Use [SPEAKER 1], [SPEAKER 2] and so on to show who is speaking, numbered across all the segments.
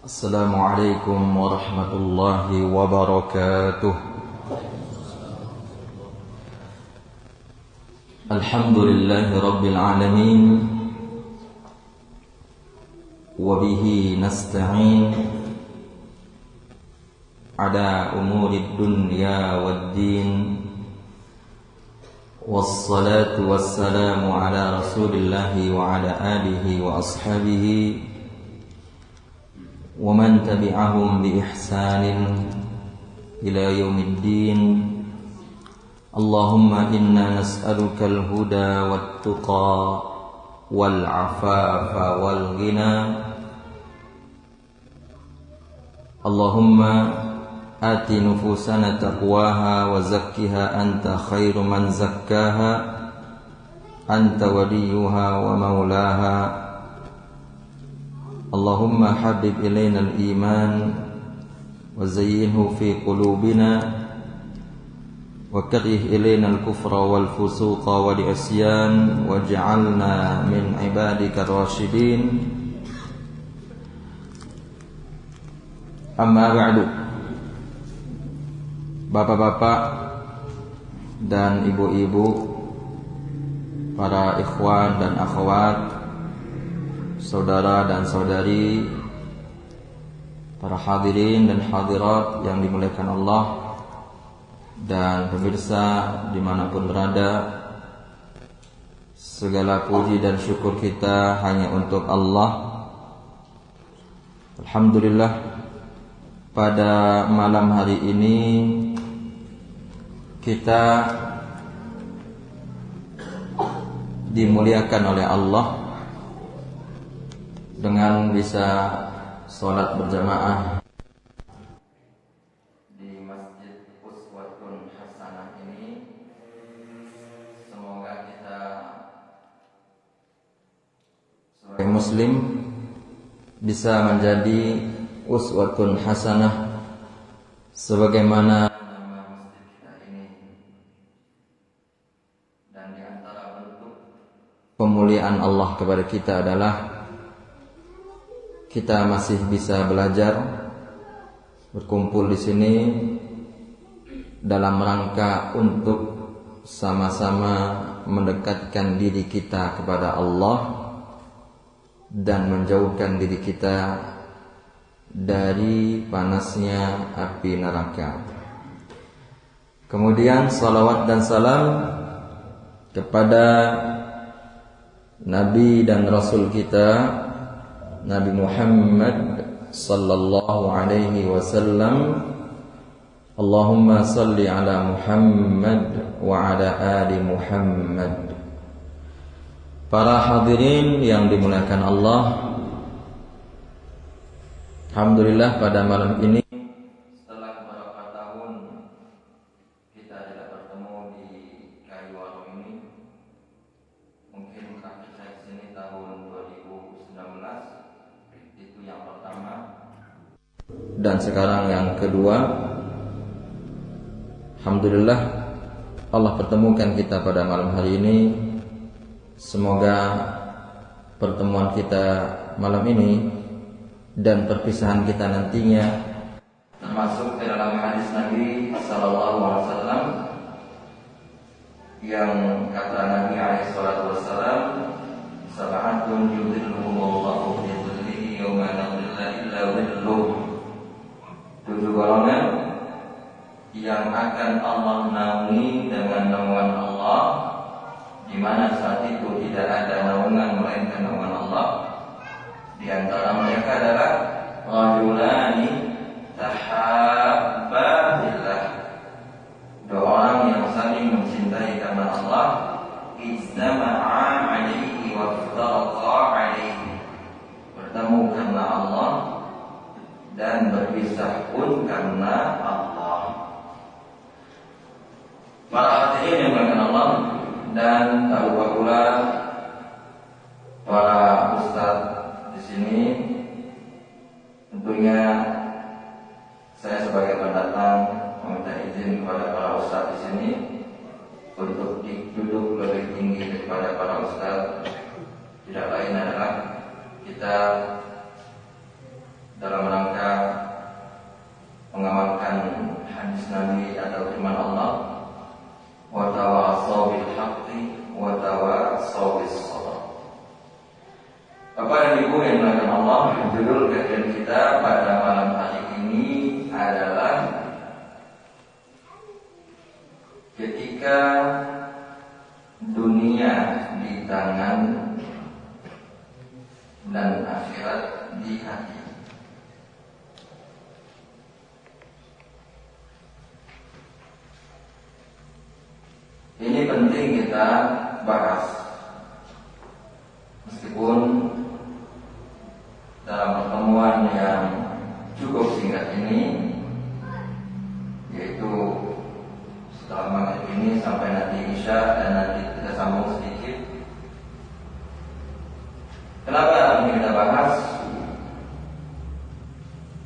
[SPEAKER 1] Assalamualaikum warahmatullahi wabarakatuh. Alhamdulillahi rabbil alamin. Wabihi nasta'in ala umuri dunya waddin. Wassalatu wassalamu ala rasulillahi wa ala alihi wa ashabihi wa man tabi'ahum bi ihsanin ila yaumiddin. Allahumma inna nas'aluka al-huda wat-tuqa wal-'afafa wal-ghina. Allahumma ati nufusana taqwaha wa zakkiha anta khairu man zakkaha anta waliyuha wa maulaha. Allahumma habib ilayna al-iman wa zayyinhu fi qulubina wa karih ilayna al-kufra wal fusuqa wal isyan waj'alna min ibadika ar-rasyidin. Amma ba'du. Bapak-bapak dan ibu-ibu, para ikhwan dan akhwat, saudara dan saudari, para hadirin dan hadirat yang dimuliakan Allah, dan pemirsa dimanapun berada, segala puji dan syukur kita hanya untuk Allah. Alhamdulillah, pada malam hari ini kita dimuliakan oleh Allah dengan bisa sholat berjamaah di Masjid Uswatun Hasanah ini. Semoga kita sebagai muslim bisa menjadi uswatun hasanah sebagaimana nama masjid kita ini. Dan di antara bentuk pemuliaan Allah kepada kita adalah kita masih bisa belajar, berkumpul di sini dalam rangka untuk sama-sama mendekatkan diri kita kepada Allah dan menjauhkan diri kita dari panasnya api neraka. Kemudian salawat dan salam kepada Nabi dan Rasul kita Nabi Muhammad sallallahu alaihi wasallam. Allahumma salli ala Muhammad wa ala ali Muhammad. Para hadirin yang dimuliakan Allah, alhamdulillah pada malam ini setelah beberapa tahun kita tidak bertemu di kayu warung ini. Mungkin terakhir saya kesini tahun 2019, itu yang pertama, dan sekarang yang kedua. Alhamdulillah Allah pertemukan kita pada malam hari ini. Semoga pertemuan kita malam ini dan perpisahan kita nantinya termasuk dalam hadis Nabi sallallahu alaihi wasallam yang kata Nabi alaihi salatu wasallam, sab'atun yudhilluhumullahu fi dhillihi yawma la dhilla illa dhilluh. 7 golongan yang akan Allah naungi dengan naungan Allah, di mana saat itu tidak ada naungan melainkan naungan Allah. Di antara mereka adalah rajulani tahabba billah, 2 orang yang saling mencintai karena Allah, ijtama'a alaihi wa iftaraqa alaihi, bertemu karena Allah dan berpisah pun karena Allah. Para hadirin yang dimuliakan Allah, dan tak lupa pula para ustaz di sini. Tentunya saya sebagai pendatang meminta izin kepada para ustaz di sini untuk duduk lebih tinggi daripada para ustaz. Tidak lain adalah kita dalam rangka mengamalkan hadis Nabi atau firman Allah, wa tawassaw bil haqqi wa tawassaw bis sabr. Bapak dan Ibu yang dimuliakan Allah, judul kajian kita pada malam hari ini adalah ketika dunia di tangan dan akhirat di hati. Ini penting kita bahas, meskipun dalam pertemuan yang cukup singkat ini, yaitu setelah maghrib ini sampai nanti Isya, dan nanti kita sambung sedikit. Kenapa ini kita bahas?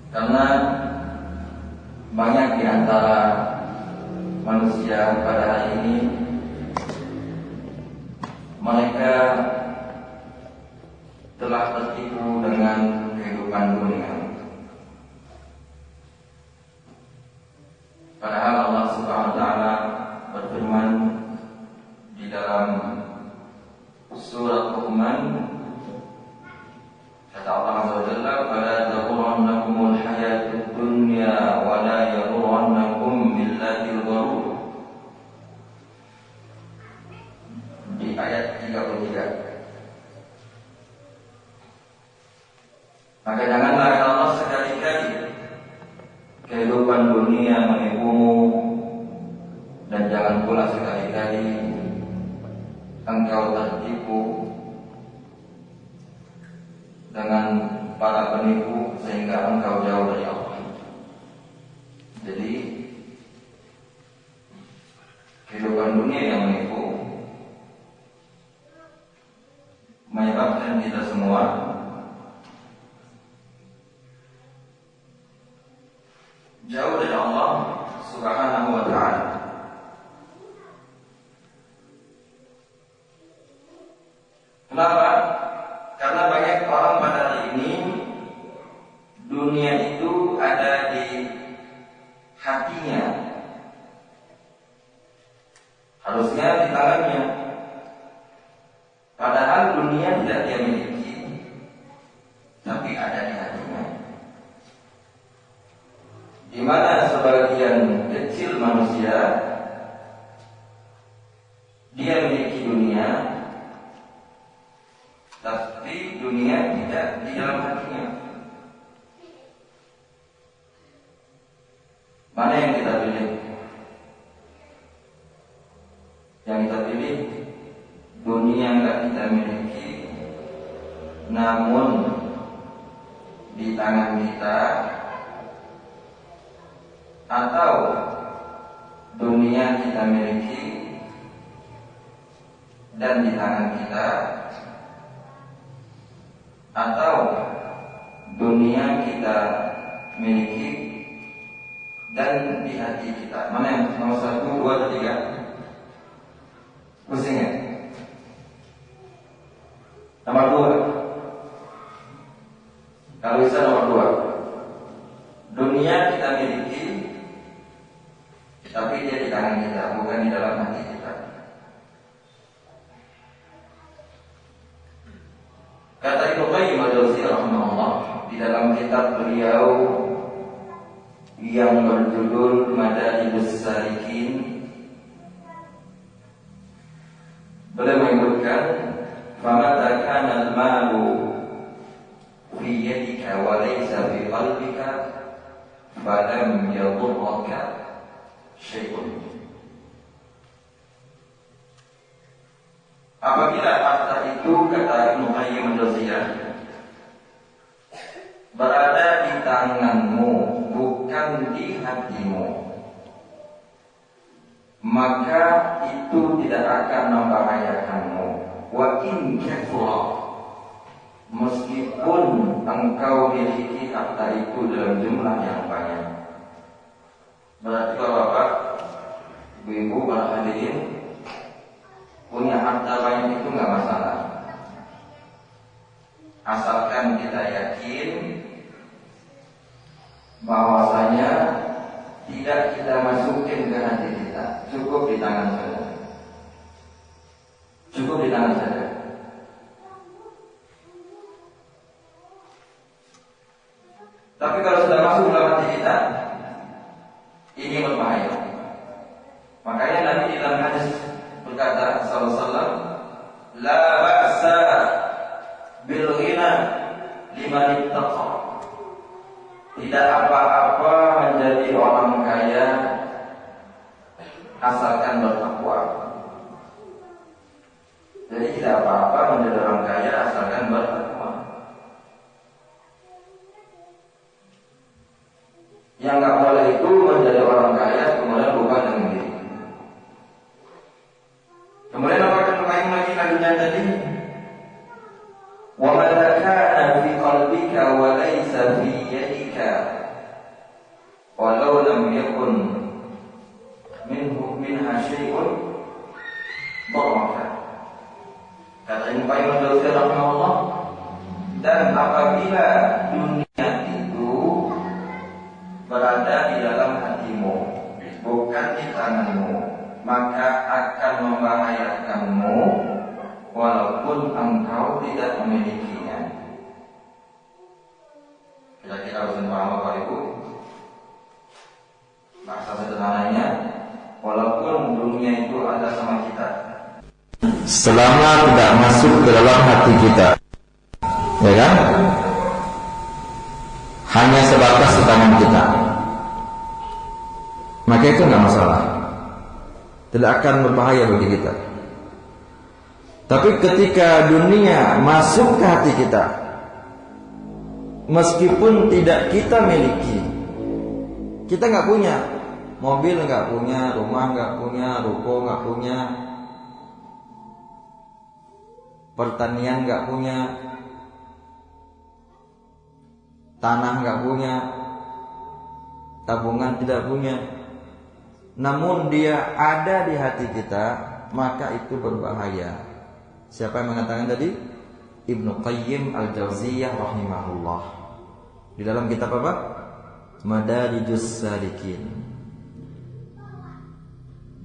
[SPEAKER 1] Karena banyak di antara manusia pada hari ini mereka telah tertipu dengan kehidupan dunia. Padahal Allah Subhanahu wa taala berfirman di dalam surat Luqman, kata Allah Azza wa Jalla, "Fala taghurrannakumul hayatud dunya wa la yaghurrannakum billahil gharur." Di ayat 33. Maka janganlah Allah sekali-kali kehidupan dunia menipumu, dan jangan pula sekali-kali engkau tertipu dengan para penipu sehingga engkau jauh dari Allah. Jadi kehidupan dunia yang menipu menyebabkan kita semua jauh dari Allah Subhanahu wa ta'ala. Kenapa? Karena banyak orang pada hari ini dunia itu ada di hatinya, harusnya di tangannya. Padahal dunia tidak dia miliki, tapi ada di hatinya. Di mana sebagian kecil manusia dia memiliki dunia, tapi dunia tidak di dalam hatinya. Mana yang kita pilih? Yang kita pilih dunia enggak kita miliki, namun di tangan kita, atau dunia kita miliki dan di tangan kita, atau dunia kita miliki dan di hati kita. Mana yang nomor 1, 2, atau 3? Pusing ya? Nomor 2. Kalau bisa nomor 2. Dunia kita miliki, tapi dia di tangan kita, bukan di dalam hati kita. Kata Ibnu Qayyim al-Jauziyah rahimahullah di dalam kitab beliau yang berjudul Madarijus Salikin, beliau menyebutkan, "Famata kana al-malu fi yadika wa laysa fi qalbika, falam yadurraka syai'un." Apabila harta itu, kata Ibnu Qayyim al-Jauziyah, berada di tanganmu, bukan di hatimu, maka itu tidak akan membahayakanmu. Wa in kathura, meskipun engkau miliki harta itu dalam jumlah yang banyak. Berarti Bapak, Ibu-ibu, para hadirin, punya harta banyak itu nggak masalah, asalkan kita yakin dinahan saja. Tapi kalau sudah masuk dalam hati kita, ini berbahaya. Makanya Nabi di dalam hadis berkata sallallahu alaihi wasallam, la ba'sa bil ghina liman ittaqa. Tidak apa-apa menjadi orang kaya asalkan bertakwa. Jadi tidak apa-apa menjadi orang kaya asalkan bertakwa. Yang nggak boleh itu menjadi orang kaya kemudian lupa dengan diri. Kemudian apa kata lagi nabinya tadi? Wa ma kana fi qalbika wa laysa fi yadika walau lam yakun minha syai'un daraka. Kata Ibnu Qayyim al-Jauziyah rahimahullah, dan apabila dunia itu berada di dalam hatimu, bukan di tanganmu, maka akan membahayakanmu walaupun engkau tidak memilikinya. Kira-kira bisa paham Bapak Ibu? Bahasa sederhananya, walaupun dunia itu ada sama kita, selama tidak masuk ke dalam hati kita, ya kan? Hanya sebatas di tangan kita, maka itu enggak masalah, tidak akan berbahaya bagi kita. Tapi ketika dunia masuk ke hati kita, meskipun tidak kita miliki, kita nggak punya mobil, nggak punya rumah, nggak punya ruko, nggak punya pertanian, nggak punya tanah, nggak punya tabungan, tidak punya, namun dia ada di hati kita, maka itu berbahaya. Siapa yang mengatakan tadi? Ibnu Qayyim al-Jauziyah rahimahullah di dalam kitab apa? Madarijus Salikin.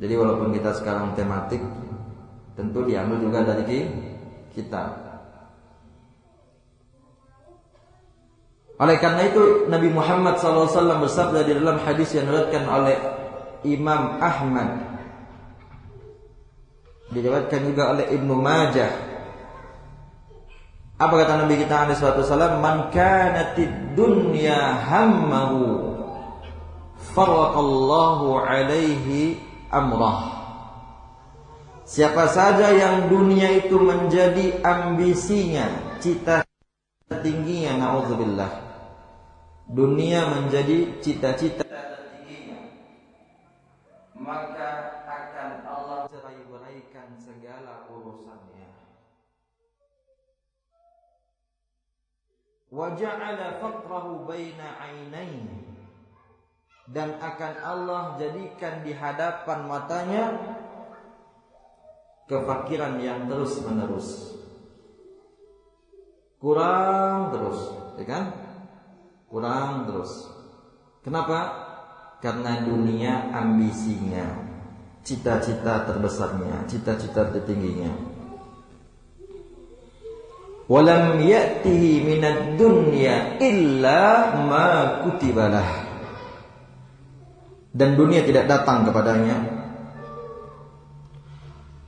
[SPEAKER 1] Jadi walaupun kita sekarang tematik, tentu diambil juga dari kitab. Oleh karena itu Nabi Muhammad SAW bersabda di dalam hadis yang diriwayatkan oleh Imam Ahmad, diriwayatkan juga oleh Ibnu Majah. Apa kata Nabi kita alaihi wasallam? Man kanatid dunya hammahu faraqallahu alaihi amrah. Siapa saja yang dunia itu menjadi ambisinya, cita tingginya, naudzubillah, dunia menjadi cita-cita tertingginya, maka akan Allah cerai-beraikan segala urusannya. Wa ja'ala faqrahu baina 'ainaihi, dan akan Allah jadikan di hadapan matanya kefakiran yang terus-menerus. Kurang terus, ya kan? Kurang terus. Kenapa? Karena dunia ambisinya, cita-cita terbesarnya, cita-cita tertingginya. Walam ya'tihi minad dunya illa ma kutibalah, dan dunia tidak datang kepadanya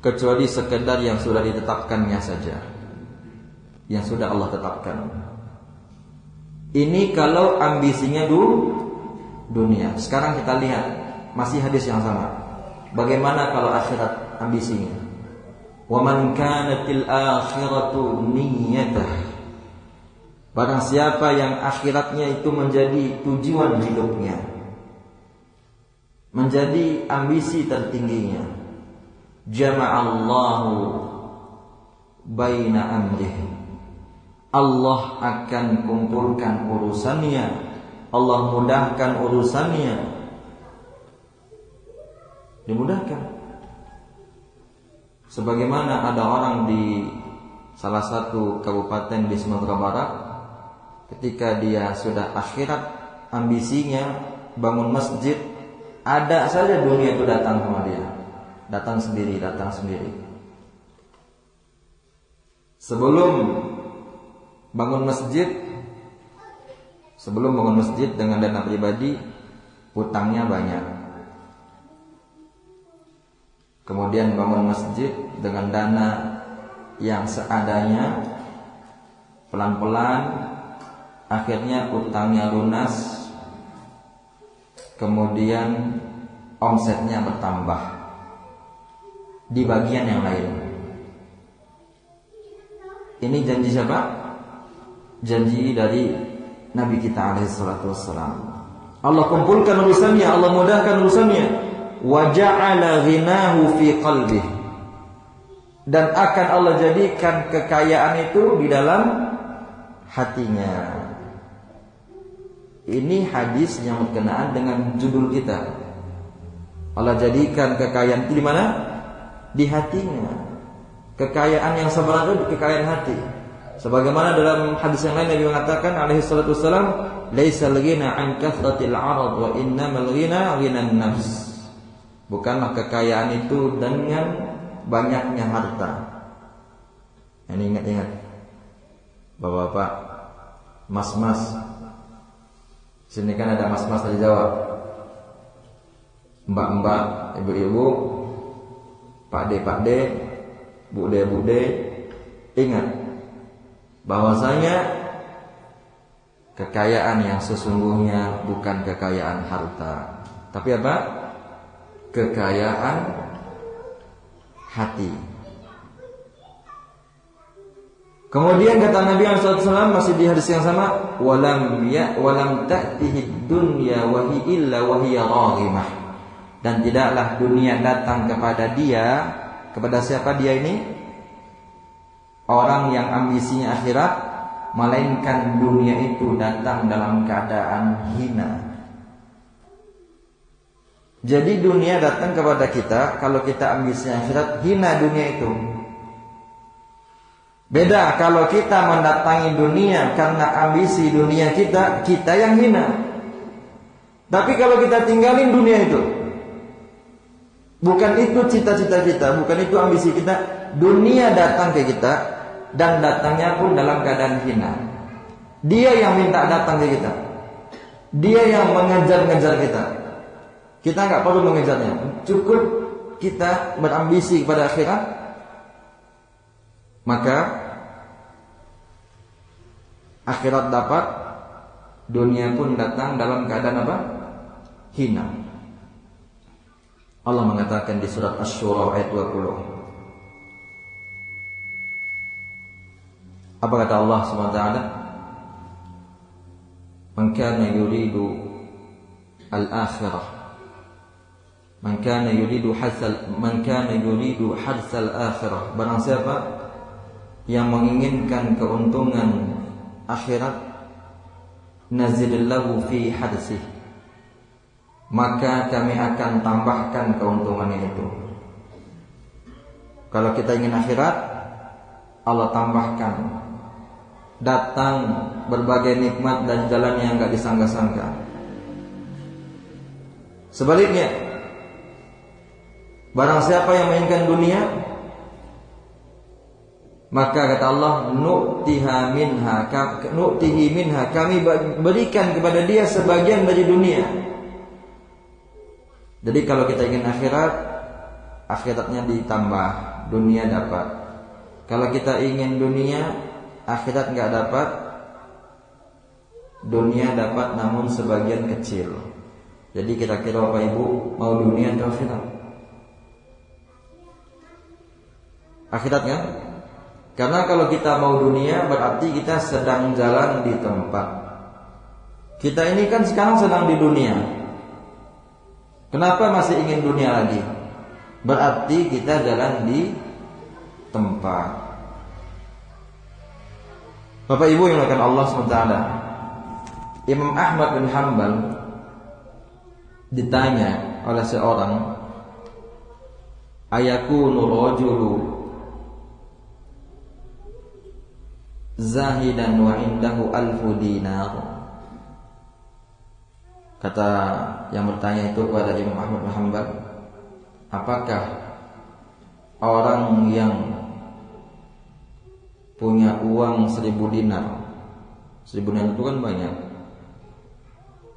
[SPEAKER 1] kecuali sekedar yang sudah ditetapkannya saja, yang sudah Allah tetapkan. Ini kalau ambisinya dunia. Sekarang kita lihat, masih hadis yang sama. Bagaimana kalau akhirat ambisinya? Wa man kanatil akhiratu niyyatah, barang siapa yang akhiratnya itu menjadi tujuan hidupnya, menjadi ambisi tertingginya, jama'allahu baina amrihi, Allah akan kumpulkan urusannya, Allah mudahkan urusannya, dimudahkan. Sebagaimana ada orang di salah satu kabupaten di Sumatera Barat, ketika dia sudah akhirat ambisinya, bangun masjid, ada saja dunia itu datang sama dia, datang sendiri.
[SPEAKER 2] Sebelum bangun masjid dengan dana pribadi, hutangnya banyak. Kemudian bangun masjid dengan dana yang seadanya, pelan-pelan, akhirnya hutangnya lunas, kemudian omsetnya bertambah di bagian yang lain. Ini janji siapa? Janji dari Nabi kita alaihi salatu wassalam. Allah kumpulkan urusannya, Allah mudahkan urusannya. Wa ja'ala ghinahu fi qalbih. Dan akan Allah jadikan kekayaan itu di dalam hatinya. Ini hadis yang berkenaan dengan judul kita. Allah jadikan kekayaan itu di mana? Di hatinya. Kekayaan yang sebenarnya itu kekayaan hati. Sebagaimana dalam hadis yang lain Nabi mengatakan alaihi salatu wassalam, "Laisal ghina 'an kathratil 'arad wa innamal ghina ghinan nafs." Bukanlah kekayaan itu dengan banyaknya harta. Ini ingat-ingat. Bapak-bapak, mas-mas. Sini kan ada mas-mas dari Jawa. Mbak-mbak, ibu-ibu, pakde-pakde, bude-bude, ingat bahwasanya kekayaan yang sesungguhnya bukan kekayaan harta, tapi apa? Kekayaan hati. Kemudian kata Nabi SAW masih di hadis yang sama, walam ta'tihi dunya wa hi illa wa hiya raghimah. Dan tidaklah dunia datang kepada dia. Kepada siapa dia ini? Orang yang ambisinya akhirat, melainkan dunia itu datang dalam keadaan hina. Jadi dunia datang kepada kita, kalau kita ambisinya akhirat, hina dunia itu. Beda kalau kita mendatangi dunia karena ambisi dunia kita yang hina. Tapi kalau kita tinggalin dunia itu, bukan itu cita-cita kita, bukan itu ambisi kita, dunia datang ke kita dan datangnya pun dalam keadaan hina. Dia yang minta datang ke kita, dia yang mengejar-ngejar kita. Kita nggak perlu mengejarnya, cukup kita berambisi kepada akhirat, maka akhirat dapat, dunia pun datang dalam keadaan apa? Hina. Allah mengatakan di surat Asy-Syura ayat 20. Apa kata Allah SWT? Man kana yuridu al-akhirah, man kana yuridu harsal akhirah. Barang siapa yang menginginkan keuntungan akhirat, nazidillahu fi harsih, maka kami akan tambahkan keuntungannya itu. Kalau kita ingin akhirat, Allah tambahkan, datang berbagai nikmat dan jalan yang enggak disangka-sangka. Sebaliknya, barang siapa yang menginginkan dunia, maka kata Allah, nu'tihi minha, kami berikan kepada dia sebagian dari dunia. Jadi kalau kita ingin akhirat, akhiratnya ditambah, dunia dapat. Kalau kita ingin dunia, akhirat enggak dapat, dunia dapat namun sebagian kecil. Jadi kira-kira Bapak Ibu mau dunia atau akhirat? Akhirat kan? Karena kalau kita mau dunia berarti kita sedang jalan di tempat. Kita ini kan sekarang sedang di dunia. Kenapa masih ingin dunia lagi? Berarti kita jalan di tempat. Bapak Ibu yang dimuliakan Allah SWT, Imam Ahmad bin Hanbal ditanya oleh seorang, ayakunu rajulu zahidan wa indahu alfu dinar. Kata yang bertanya itu kepada Imam Ahmad bin Hanbal, apakah orang yang punya uang 1.000 dinar. 1.000 dinar itu kan banyak.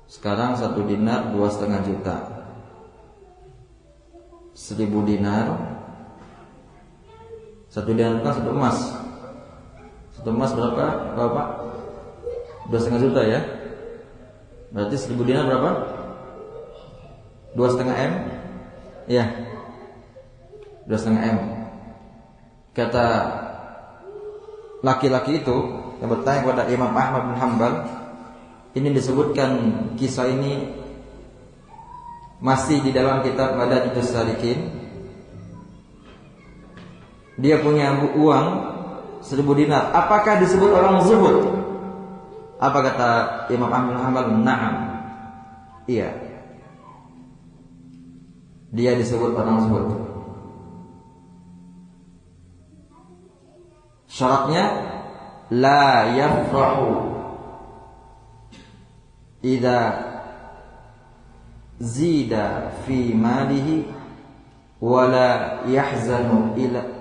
[SPEAKER 2] Sekarang 1 dinar 2,5 juta. 1.000 dinar, 1 dinar itu kan 1 emas. 1 emas berapa Bapak? 2,5 juta ya. Berarti 1.000 dinar berapa? 2,5 M. Ya, 2,5 M. Kata laki-laki itu yang bertanya kepada Imam Ahmad bin Hanbal, ini disebutkan kisah ini masih di dalam kitab Madarijus Salikin. Dia punya uang 1.000 dinar. Apakah disebut orang zuhud? Apa kata Imam Ahmad bin Hanbal? Na'am. Iya. Dia disebut orang zuhud. Syaratnya la yafrahu idza zida fi malihi wala yahzanu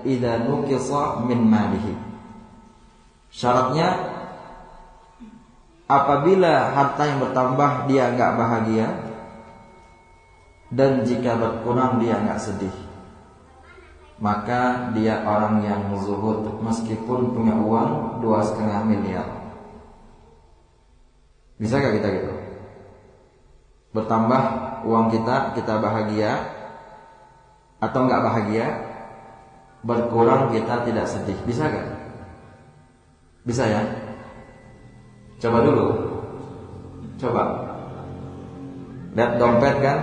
[SPEAKER 2] idza nuqisa min malihi. Syaratnya apabila harta yang bertambah dia enggak bahagia, dan jika berkurang dia enggak sedih, maka dia orang yang zuhud meskipun punya uang 2,5 miliar. Bisakah kita gitu? Bertambah uang kita bahagia atau enggak bahagia? Berkurang kita tidak sedih. Bisakah? Bisa ya? Coba dulu. Coba. Lihat dompet kan?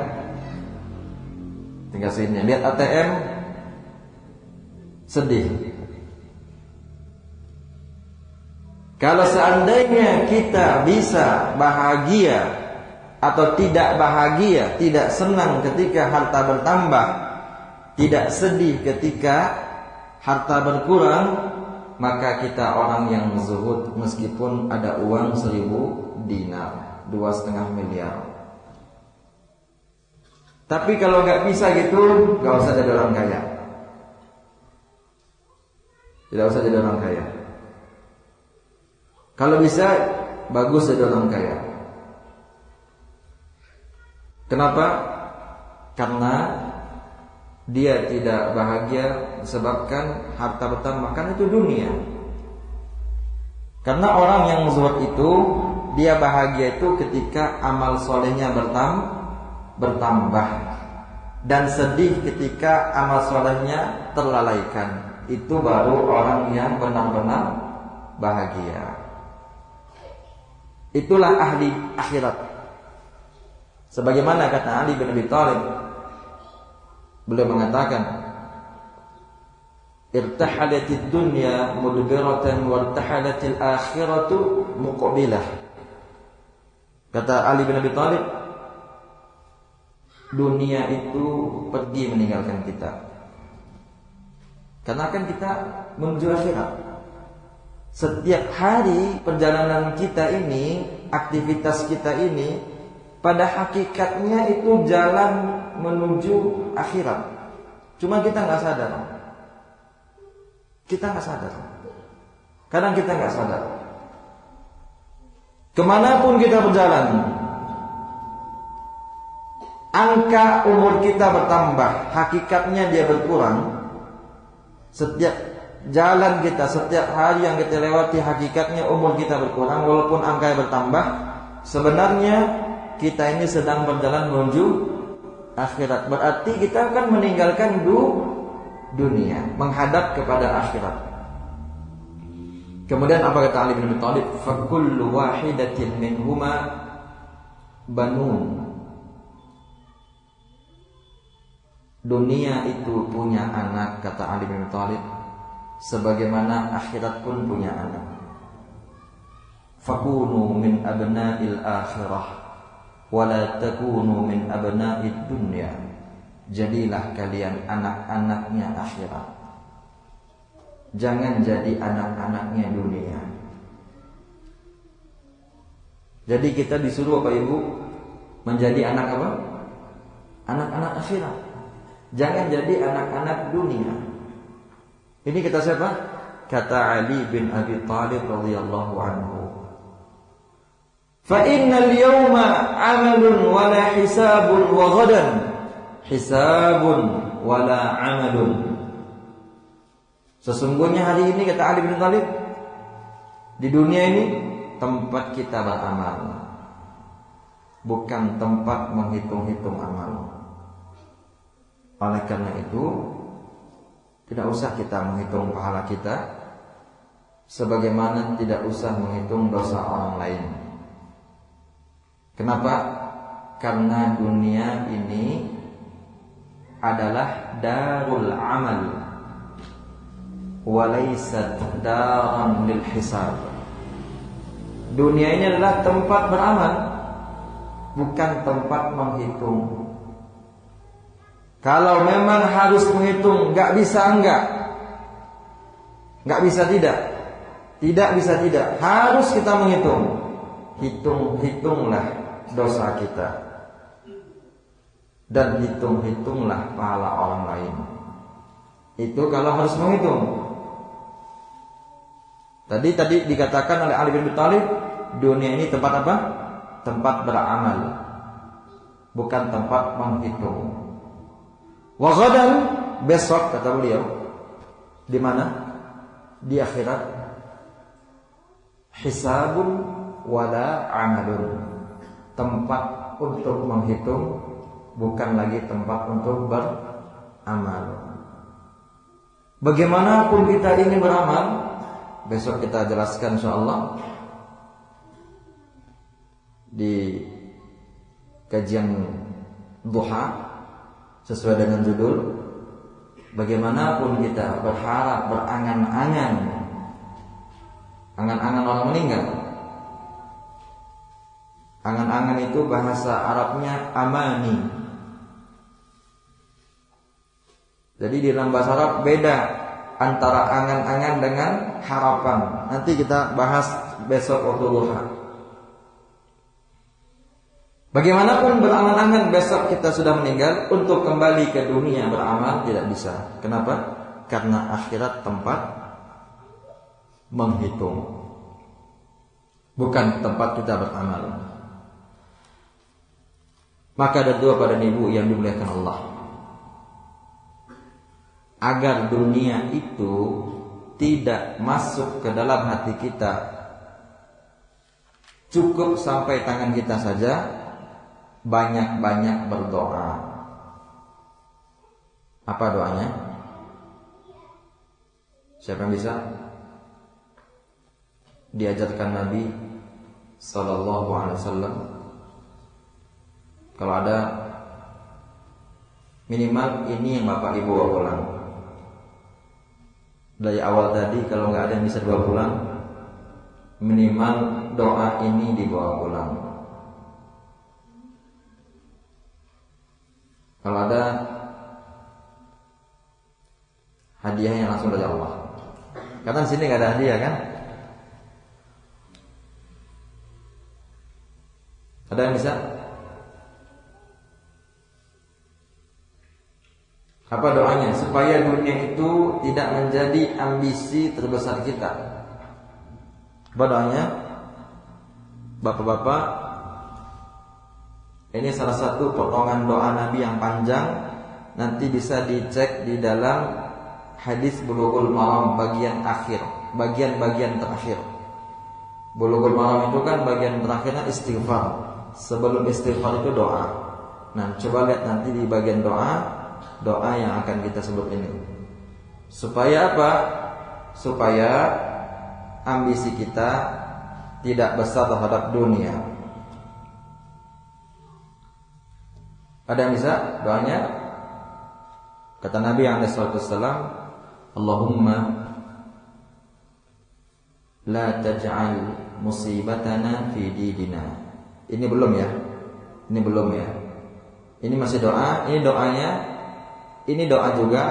[SPEAKER 2] Tinggal sini. Lihat ATM, sedih. Kalau seandainya kita bisa bahagia atau tidak bahagia, tidak senang ketika harta bertambah, tidak sedih ketika harta berkurang, maka kita orang yang zuhud meskipun ada uang 1.000 dinar, 2,5 miliar. Tapi kalau nggak bisa gitu, nggak usah jadi orang kaya. Tidak usah jadi orang kaya. Kalau bisa, bagus jadi orang kaya. Kenapa? Karena dia tidak bahagia disebabkan harta bertambah. Karena itu dunia. Karena orang yang zuhud itu, dia bahagia itu ketika amal solehnya bertambah, dan sedih ketika amal solehnya terlalaikan. Itu baru orang yang benar-benar bahagia. Itulah ahli akhirat. Sebagaimana kata Ali bin Abi Thalib, beliau mengatakan, irtahalatid dunya mudbiratan wartahalatil akhiratu muqbilah. Kata Ali bin Abi Thalib, dunia itu pergi meninggalkan kita. Karena kan kita menuju akhirat. Setiap hari perjalanan kita ini, aktivitas kita ini, pada hakikatnya itu jalan menuju akhirat. Cuma kita nggak sadar. Kita nggak sadar. Kadang kita nggak sadar. Kemanapun kita berjalan, angka umur kita bertambah, hakikatnya dia berkurang. Setiap jalan kita, setiap hari yang kita lewati, hakikatnya umur kita berkurang. Walaupun angka bertambah, sebenarnya kita ini sedang berjalan menuju akhirat. Berarti kita akan meninggalkan dunia, menghadap kepada akhirat. Kemudian apa kata Ali bin Abi Thalib? Fa kullu wahidatin minhuma banun. Dunia itu punya anak, kata Ali bin Abi Thalib, sebagaimana akhirat pun punya anak. Fakunu min abna'il akhirah wa la takunu min abna'id dunya. Jadilah kalian anak-anaknya akhirat, jangan jadi anak-anaknya dunia. Jadi kita disuruh Bapak Ibu menjadi anak apa? Anak-anak akhirat. Jangan jadi anak-anak dunia. Ini kata siapa? kata Ali bin Abi Thalib radhiyallahu anhu, fa innal yawma 'amalun wa la hisabun wa ghadan hisabun wa la 'amalun. Sesungguhnya hari ini, kata Ali bin Thalib, di dunia ini tempat kita beramal, bukan tempat menghitung-hitung amal. Oleh karena itu, tidak usah kita menghitung pahala kita, sebagaimana tidak usah menghitung dosa orang lain. Kenapa? Karena dunia ini adalah darul amal, walaysat daran lil hisab. Dunia ini adalah tempat beramal, bukan tempat menghitung. Kalau memang harus menghitung, nggak bisa tidak, tidak bisa tidak, harus kita menghitung. Hitunglah dosa kita, dan hitunglah pahala orang lain. Itu kalau harus menghitung. Tadi dikatakan oleh Ali bin Abi Thalib, dunia ini tempat apa? Tempat beramal, bukan tempat menghitung. Wa ghadan, besok, kata beliau, di mana? Di akhirat. Hisabun wala amalun, tempat untuk menghitung, bukan lagi tempat untuk beramal. Bagaimanapun kita ingin beramal, besok kita jelaskan insyaallah di kajian duha sesuai dengan judul. Bagaimanapun kita berharap, berangan-angan orang meninggal. Angan-angan itu bahasa Arabnya amani. Jadi di dalam bahasa Arab beda antara angan-angan dengan harapan. Nanti kita bahas besok waktu duha. Bagaimanapun berangan-angan besok kita sudah meninggal, untuk kembali ke dunia beramal tidak bisa. Kenapa? Karena akhirat tempat menghitung, bukan tempat kita beramal. Maka ada dua pada ibu yang dimuliakan Allah, agar dunia itu tidak masuk ke dalam hati kita, cukup sampai tangan kita saja, banyak-banyak berdoa. Apa doanya? Siapa yang bisa? Diajarkan Nabi sallallahu alaihi wasallam. Kalau ada, minimal ini yang Bapak Ibu bawa pulang. Dari awal tadi kalau nggak ada yang bisa dibawa pulang, minimal doa ini dibawa pulang. Kalau ada hadiahnya langsung dari Allah. Karena di sini nggak ada hadiah kan? Ada yang bisa? Apa doanya? Supaya dunia itu tidak menjadi ambisi terbesar kita. Apa doanya? Bapak-bapak, ini salah satu potongan doa Nabi yang panjang. Nanti bisa dicek di dalam hadis Bulughul Maram bagian akhir, bagian-bagian terakhir. Bulughul Maram itu kan bagian terakhirnya istighfar. Sebelum istighfar itu doa. Nah, coba lihat nanti di bagian doa yang akan kita sebut ini. Supaya apa? Supaya ambisi kita tidak besar terhadap dunia. Ada yang bisa doanya? Kata Nabi SAW, Allahumma la taj'al musibatana fi dinina. Ini belum ya? Ini masih doa. Ini doanya. Ini doa juga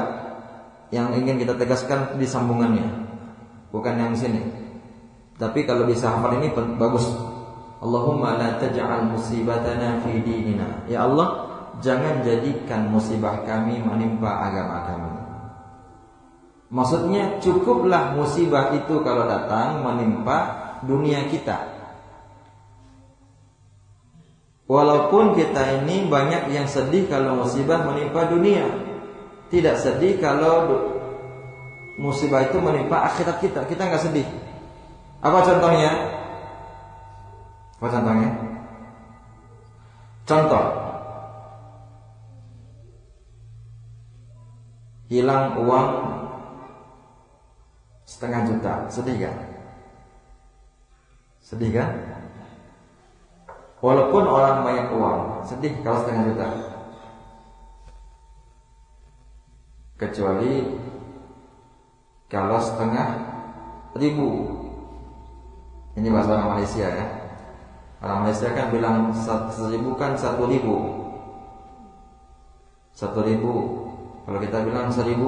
[SPEAKER 2] yang ingin kita tegaskan di sambungannya, bukan yang sini. Tapi kalau bisa hafal ini bagus. Allahumma la taj'al musibatana fi dinina. Ya Allah, jangan jadikan musibah kami menimpa agama kami. Maksudnya cukuplah musibah itu kalau datang menimpa dunia kita. Walaupun kita ini banyak yang sedih kalau musibah menimpa dunia, tidak sedih kalau musibah itu menimpa akhirat kita. Kita nggak sedih. Apa contohnya? Apa contohnya? Contoh, hilang uang 1,5 juta, sedih kan? Sedih kan? Walaupun orang banyak uang, sedih kalau 1,5 juta. Kecuali kalau 1,500. Ini bahasa orang Malaysia ya. Orang Malaysia kan bilang 1.000 kan 1.000. 1.000. Kalau kita bilang 1.000.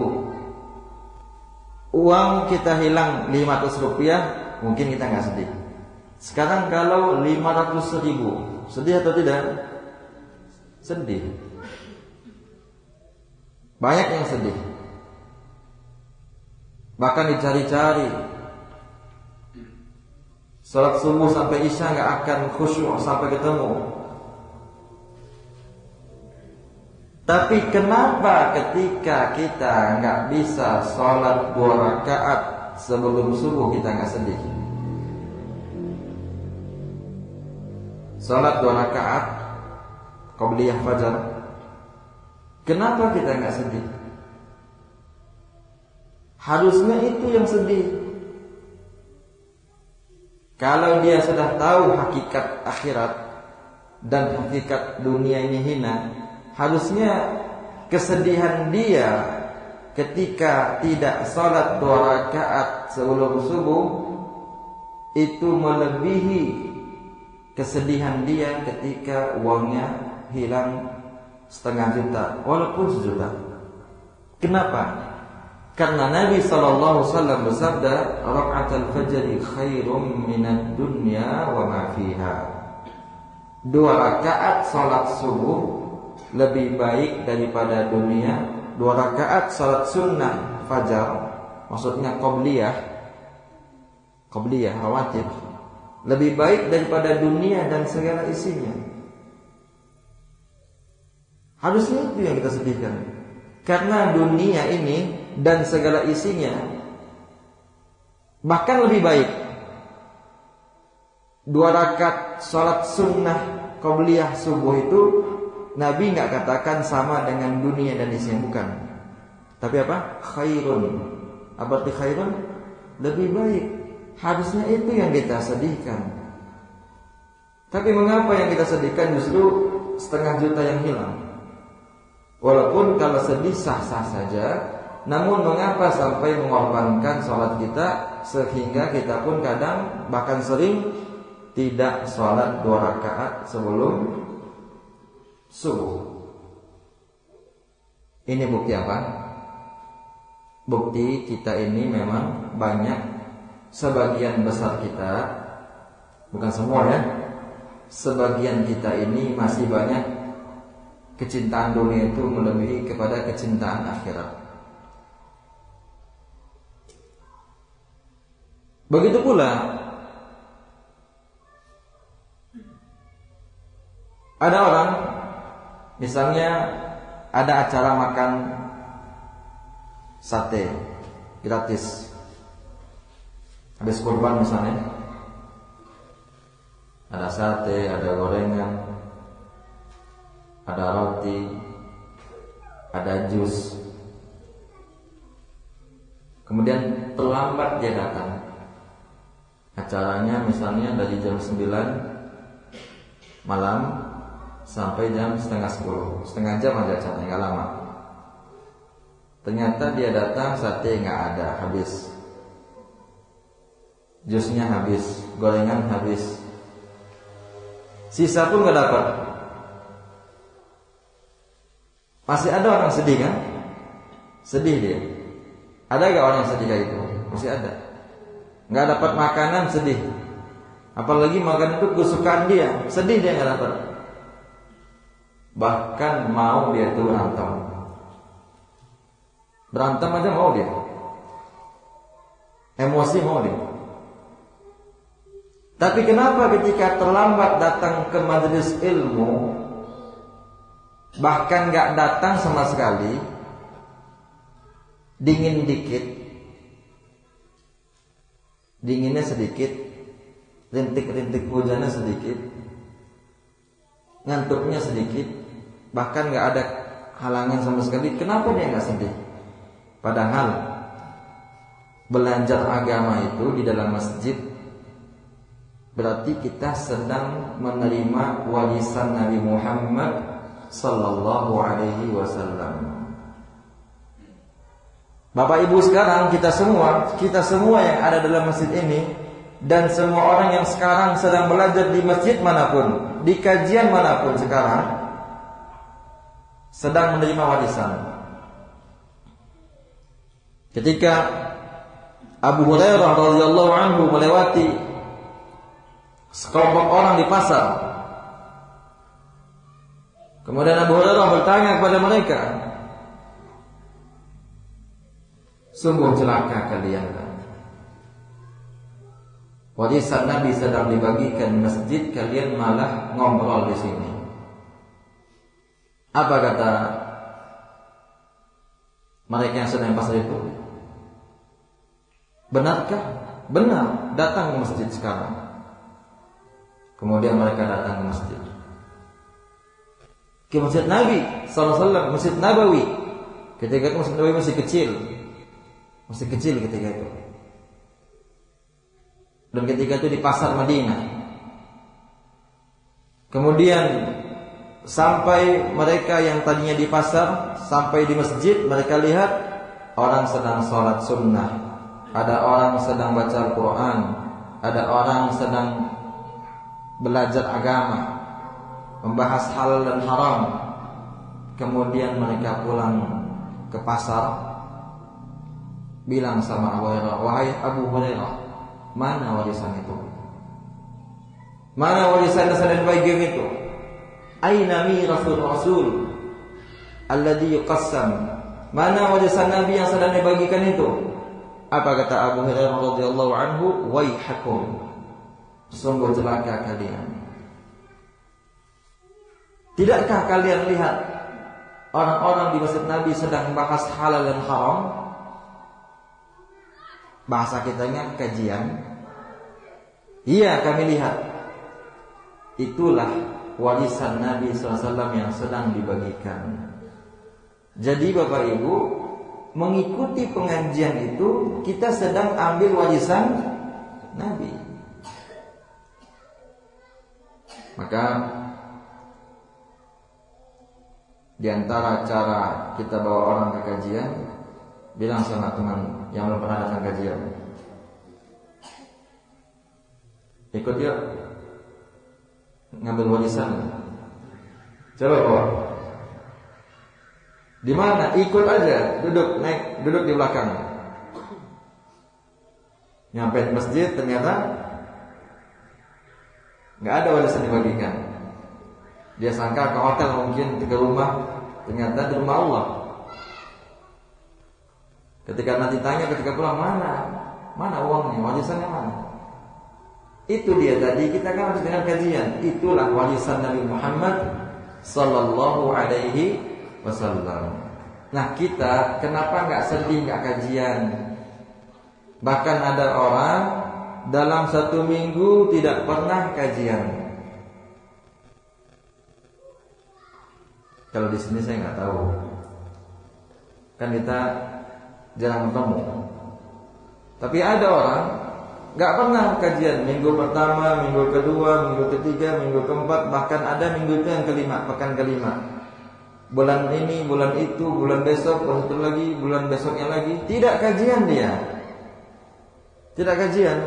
[SPEAKER 2] Uang kita hilang 500 rupiah, mungkin kita nggak sedih. Sekarang kalau 500.000, sedih atau tidak? Sedih. Banyak yang sedih. Bahkan dicari-cari. Salat subuh sampai isya nggak akan khusyuk sampai ketemu. Tapi kenapa ketika kita nggak bisa sholat 2 rakaat sebelum subuh kita nggak sedih? Sholat 2 rakaat qabliyah fajar, kenapa kita nggak sedih? Harusnya itu yang sedih. Kalau dia sudah tahu hakikat akhirat dan hakikat dunia ini hina, harusnya kesedihan dia ketika tidak sholat 2 rakaat sebelum subuh itu melebihi kesedihan dia ketika uangnya hilang 1,5 juta walaupun 1 juta. Kenapa? Karena Nabi SAW bersabda, "Raka'atul fajri khairum minad dunya wa ma fiha." 2 rakaat salat subuh lebih baik daripada dunia. 2 rakaat salat sunnah fajar, maksudnya qabliyah rawatib, lebih baik daripada dunia dan segala isinya. Harusnya itu yang kita sedihkan. Karena dunia ini dan segala isinya bahkan lebih baik. 2 rakaat salat sunnah qabliyah subuh itu Nabi nggak katakan sama dengan dunia dan isinya, bukan. Tapi apa? Khairun. Apa arti khairun? Lebih baik. Harusnya itu yang kita sedihkan. Tapi mengapa yang kita sedihkan justru 1,5 juta yang hilang? Walaupun kalau sedih sah-sah saja, namun mengapa sampai mengorbankan sholat kita sehingga kita pun kadang bahkan sering tidak sholat 2 rakaat sebelum subuh. Ini bukti apa? Bukti kita ini memang banyak, sebagian besar kita, bukan semua ya, sebagian kita ini masih banyak kecintaan dunia itu melebihi kepada kecintaan akhirat. Begitu pula ada orang, misalnya ada acara makan sate gratis habis kurban misalnya, ada sate, ada gorengan, ada roti, ada jus. Kemudian terlambat dia datang. Acaranya misalnya dari jam 9 malam sampai jam 9:30, setengah jam aja acaranya, nggak lama. Ternyata dia datang, sate nggak ada, habis. Jusnya habis, gorengan habis, sisa pun nggak dapat. Masih ada orang sedih kan? Sedih dia. Ada gak orang yang sedih kayak gitu? Masih ada. Gak dapat makanan sedih. Apalagi makanan itu kesukaan dia, sedih dia gak dapat. Bahkan mau dia tuh berantem aja mau dia. emosi maulid. Tapi kenapa ketika terlambat datang ke majelis ilmu, bahkan gak datang sama sekali, dingin dikit, dinginnya sedikit, rintik-rintik hujannya sedikit, ngantuknya sedikit, bahkan gak ada halangan sama sekali, kenapa dia gak sedih? Padahal belajar agama itu di dalam masjid berarti kita sedang menerima warisan Nabi Muhammad sallallahu alaihi wasallam. Bapak Ibu sekarang kita semua yang ada dalam masjid ini dan semua orang yang sekarang sedang belajar di masjid manapun, di kajian manapun sekarang sedang menerima warisan. Ketika Abu Hurairah radhiyallahu anhu melewati sekelompok orang di pasar, kemudian Abu Hurairah bertanya kepada mereka, sungguh celaka kalian, warisan Nabi sedang dibagikan di masjid, kalian malah ngobrol di sini. Apa kata mereka yang sedang di pasar itu? Benarkah? Benar, datang ke masjid sekarang. Kemudian mereka datang ke masjid, ke masjid Nabi SAW, masjid Nabawi. Ketika itu masjid Nabawi masih kecil ketika itu. Dan ketika itu di pasar Madinah. Kemudian sampai mereka yang tadinya di pasar, sampai di masjid, mereka lihat orang sedang sholat sunnah, ada orang sedang baca Al-Quran, ada orang sedang belajar agama, membahas halal dan haram. Kemudian mereka pulang ke pasar, bilang sama Abu Hurairah, wahai Abu Hurairah, mana warisan itu? Mana warisan yang sedang dibagikan itu? Aina mirasul Rasul alladhi yuqassam? Mana warisan Nabi yang sedang dibagikan itu? Apa kata Abu Hurairah radhiyallahu anhu? Waihakum, sungguh celaka kalian. Tidakkah kalian lihat orang-orang di masjid Nabi sedang membahas halal dan haram? Bahasa kitanya kajian. Iya, kami lihat. Itulah warisan Nabi SAW yang sedang dibagikan. Jadi Bapak Ibu, mengikuti pengajian itu kita sedang ambil warisan Nabi. Maka di antara cara kita bawa orang ke kajian, bilang sama teman yang belum pernah datang kajian, ikut yuk ngambil warisan. Coba bawa. Di mana? Ikut aja, duduk di belakang. Nyampe di masjid ternyata nggak ada warisan dibagikan. Dia sangka ke hotel, mungkin ke rumah, ternyata di rumah Allah. Ketika nanti tanya, ketika pulang, mana uangnya, warisannya mana? Itu dia tadi, kita kan harus dengan kajian. Itulah warisan Nabi Muhammad sallallahu alaihi wasallam. Nah, kita kenapa nggak sedih, nggak kajian? Bahkan ada orang dalam 1 minggu tidak pernah kajian. Kalau di sini saya nggak tahu, kan kita jarang bertemu. Tapi ada orang nggak pernah kajian, minggu pertama, minggu kedua, minggu ketiga, minggu keempat, bahkan ada minggu itu yang kelima, pekan kelima. Bulan ini, bulan itu, bulan besok, bulan satu lagi, bulan besoknya lagi, tidak kajian dia. Tidak kajian.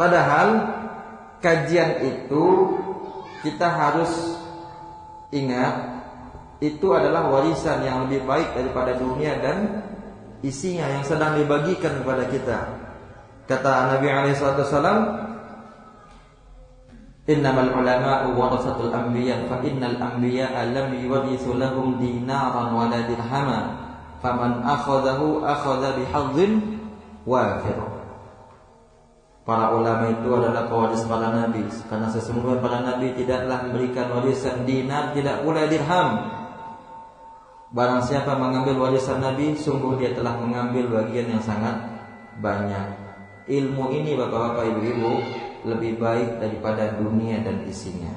[SPEAKER 2] Padahal kajian itu kita harus ingat, itu adalah warisan yang lebih baik daripada dunia dan isinya yang sedang dibagikan kepada kita. Kata Nabi SAW, innamal ulama'u warasatul anbiya fa innal anbiya'a lam yuwarithu lahum dinaran wala dirhama faman akhadhahu akhadha bihadzin wafir. Para ulama itu adalah pewaris para nabi, karena sesungguhnya para nabi tidaklah memberikan warisan dinar, tidak pula dirham. Barang siapa mengambil warisan nabi, sungguh dia telah mengambil bagian yang sangat banyak. Ilmu ini bapak-bapak, ibu-ibu, lebih baik daripada dunia dan isinya.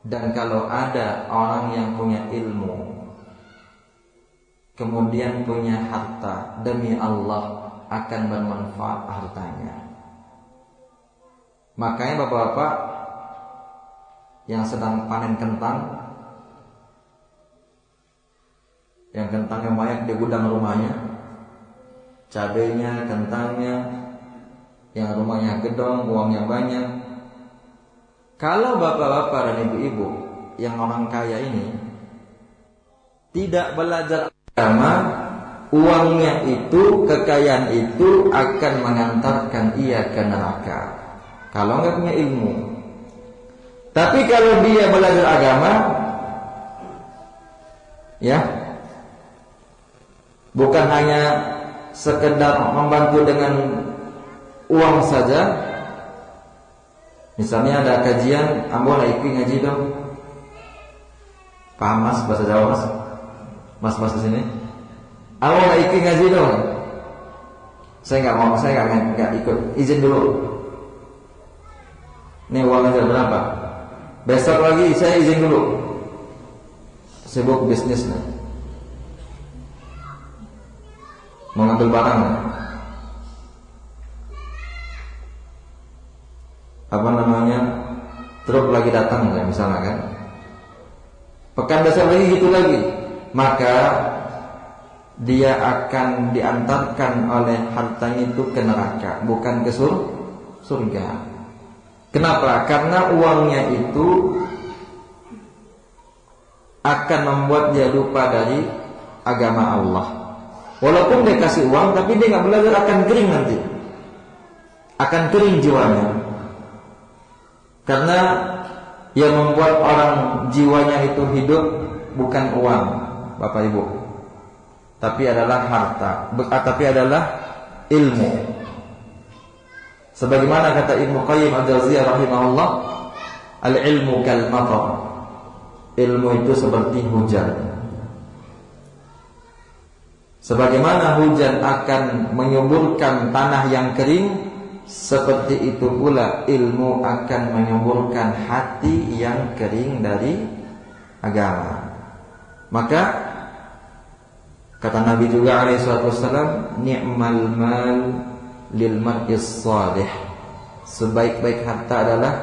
[SPEAKER 2] Dan kalau ada orang yang punya ilmu kemudian punya harta, demi Allah akan bermanfaat hartanya. Makanya bapak-bapak yang sedang panen kentang, yang kentangnya banyak di gudang rumahnya, cabenya, kentangnya, yang rumahnya gedong, uangnya banyak. Kalau bapak-bapak dan ibu-ibu yang orang kaya ini tidak belajar agama, uangnya itu, kekayaan itu akan mengantarkan ia ke neraka kalau enggak punya ilmu. Tapi kalau dia belajar agama, ya, bukan hanya sekedar membantu dengan uang saja. Misalnya ada kajian, ambo lah ikut ngaji dong. Paham mas bahasa Jawa mas? Mas di sini. Ambo lah ikut ngaji dong. Saya nggak mau, saya nggak ikut. Izin dulu. Ini uangnya berapa? Besok lagi saya izin dulu. Sibuk bisnisnya. Mengambil barang. Apa namanya? Truk lagi datang misalnya kan. Pekan besok lagi gitu lagi. Maka dia akan diantarkan oleh hartanya itu ke neraka, bukan ke surga. Kenapa? Karena uangnya itu akan membuat dia lupa dari agama Allah. Walaupun dia kasih uang, tapi dia nggak belajar, akan kering nanti, akan kering jiwanya. Karena yang membuat orang jiwanya itu hidup bukan uang, Bapak Ibu, tapi adalah harta, tapi adalah ilmu. Sebagaimana kata Ibnu Qayyim Al-Jauziyah rahimahullah, al-ilmu kal matar. Ilmu itu seperti hujan. Sebagaimana hujan akan menyuburkan tanah yang kering, seperti itu pula ilmu akan menyuburkan hati yang kering dari agama. Maka kata Nabi juga alaihi wasallam, ni'mal mal lil mar'is salih. Sebaik-baik harta adalah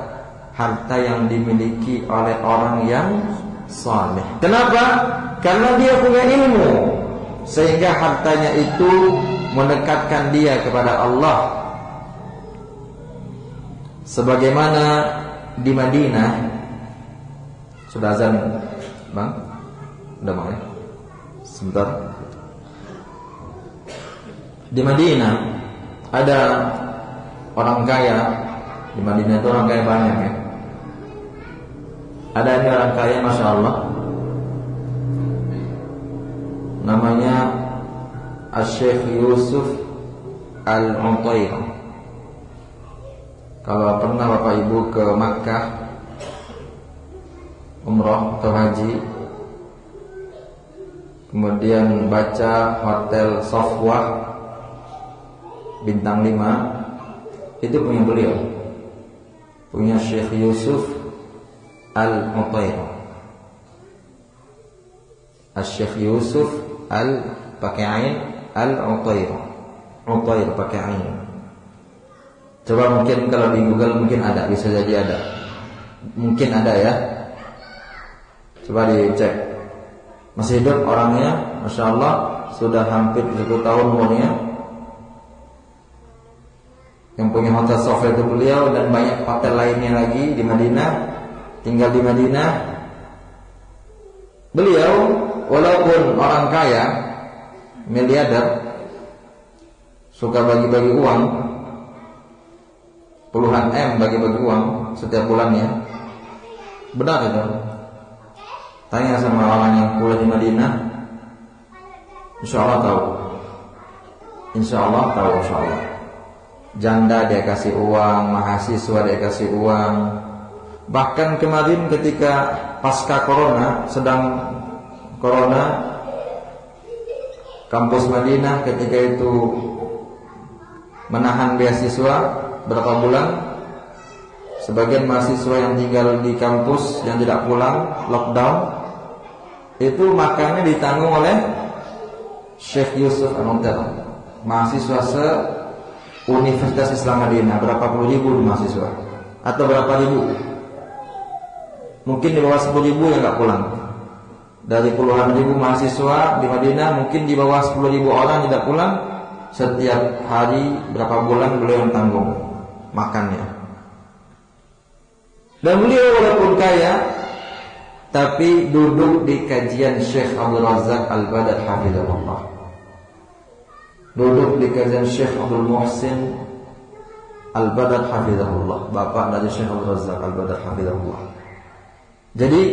[SPEAKER 2] harta yang dimiliki oleh orang yang saleh. Kenapa? Karena dia punya ilmu, sehingga hartanya itu mendekatkan dia kepada Allah. Sebagaimana di Madinah, sudah azan, Bang? Udah mau ya? Sebentar. Di Madinah ada orang kaya. Di Madinah itu orang kaya banyak ya. Ada ini orang kaya, masya Allah, namanya Syekh Yusuf Al-Untayr. Kalau pernah Bapak Ibu ke Makkah umrah atau haji, kemudian baca Hotel Sofwah bintang 5, itu punya beliau, punya Syekh Yusuf Al-Untayr. Syekh Yusuf pakai ain, Al-Untayr, Untayr pakai ain. Coba mungkin kalau di Google mungkin ada, bisa jadi ada, mungkin ada ya. Coba dicek. Masih hidup orangnya, masya Allah, sudah hampir 10 tahun umurnya. Yang punya hotel Sofia itu beliau, dan banyak hotel lainnya lagi di Madinah. Tinggal di Madinah. Beliau walaupun orang kaya, miliarder, suka bagi-bagi uang, puluhan M bagi-bagi uang setiap bulannya. Benar itu? Tanya sama orang yang kuliah di Madinah, Insya Allah tahu. Insya Allah tahu, insya Allah. Janda dia kasih uang, mahasiswa dia kasih uang. Bahkan kemarin ketika pasca corona, sedang corona, kampus Madinah ketika itu menahan beasiswa berapa bulan. Sebagian mahasiswa yang tinggal di kampus yang tidak pulang, lockdown, itu makannya ditanggung oleh Syekh Yusuf An-Nudar, mahasiswa se-Universitas Islam Madinah. Berapa puluh ribu mahasiswa, atau berapa ribu, mungkin di bawah 10.000 yang gak pulang. Dari puluhan ribu mahasiswa di Madinah, mungkin di bawah 10.000 orang tidak pulang. Setiap hari berapa bulan beliau yang tanggung makannya. Dan beliau walaupun kaya, tapi duduk di kajian Syekh Abdul Razak Al-Badar hafizahullah. Duduk di kajian Syekh Abdul Muhsin Al-Badar hafizahullah, bapak dari Syekh Abdul Razak Al-Badar hafizahullah. Jadi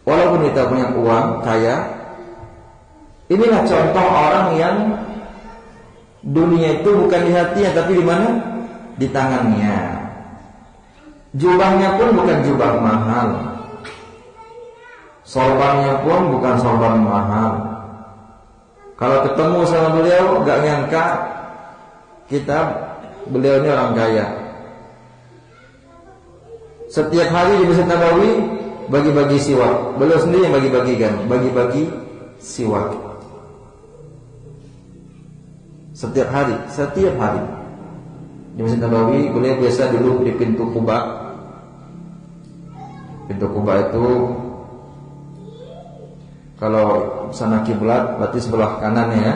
[SPEAKER 2] walaupun kita punya uang, kaya, inilah contoh orang yang dunia itu bukan di hatinya, tapi di mana? Di tangannya. Jubahnya pun bukan jubah mahal, sorbannya pun bukan sorban mahal. Kalau ketemu sama beliau, gak nyangka beliau ini orang kaya. Setiap hari di Masjid Nabawi bagi-bagi siwak. Beliau sendiri yang bagi-bagi siwak. Setiap hari di Masjid Nabawi beliau biasa duduk di pintu Quba. Pintu Quba itu kalau sana kiblat berarti sebelah kanannya ya.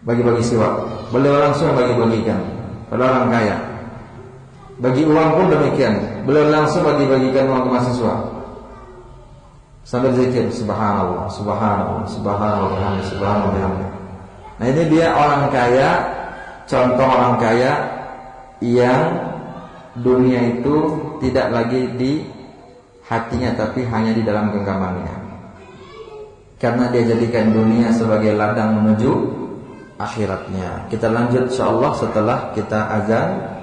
[SPEAKER 2] Bagi-bagi siwak. Beliau langsung bagi-bagikan. Padahal orang kaya. Bagi uang pun demikian. Beliau langsung bagi-bagikan uang ke mahasiswa. Sambil zikir subhanallah, subhanallah, subhanallah, subhanallah. Nah ini dia orang kaya, contoh orang kaya yang dunia itu tidak lagi di hatinya, tapi hanya di dalam genggamannya. Karena dia jadikan dunia sebagai ladang menuju akhiratnya. Kita lanjut insyaallah setelah kita azan.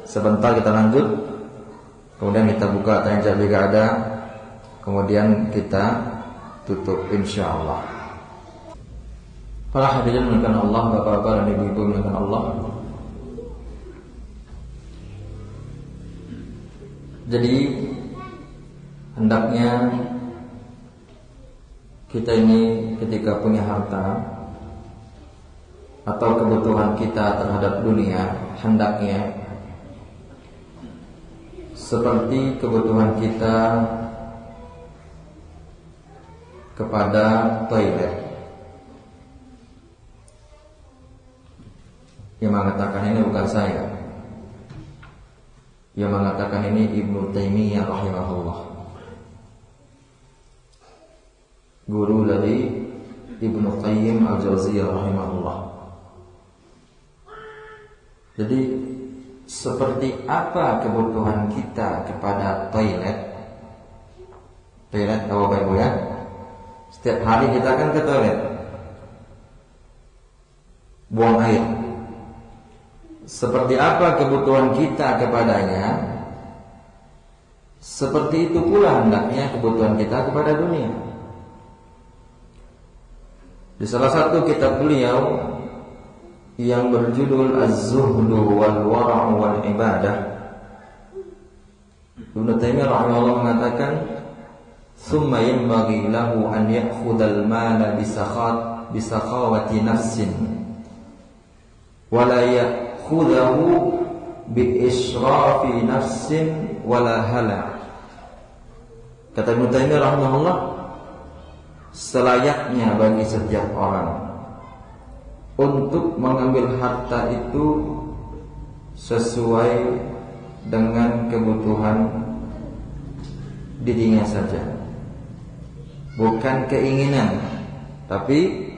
[SPEAKER 2] Sebentar kita lanjut. Kemudian kita buka tanya jawab jika ada. Kemudian kita tutup insyaallah. Para hadirin mulakan Allah, bapak-bapak dan ibu-ibu mulakan Allah. Jadi hendaknya kita ini ketika punya harta atau kebutuhan kita terhadap dunia, hendaknya seperti kebutuhan kita kepada toilet. Yang mengatakan ini bukan saya. Yang mengatakan ini Ibnu Taimiyah rahimahullah, guru dari Ibnu Qayyim Al-Jauziyah rahimahullah. Jadi seperti apa kebutuhan kita kepada toilet? Toilet tahu Bapak Ibu ya? Setiap hari kita akan ke toilet, buang air. Seperti apa kebutuhan kita kepadanya, seperti itu pula hendaknya kebutuhan kita kepada dunia. Di salah satu kitab beliau yang berjudul Az-Zuhdu wal Wara'u wal Ibadah, Ibnu Taimiyah rahimahullah mengatakan, "Tsumma yanbaghi lahu an ya'khudhal mala bisakhawati nafsin wa la ya'khudhahu bi israfi nafsin wa la hala." Kata Ibnu Taimiyah rahimahullah, selayaknya bagi setiap orang untuk mengambil harta itu sesuai dengan kebutuhan dirinya saja, bukan keinginan, tapi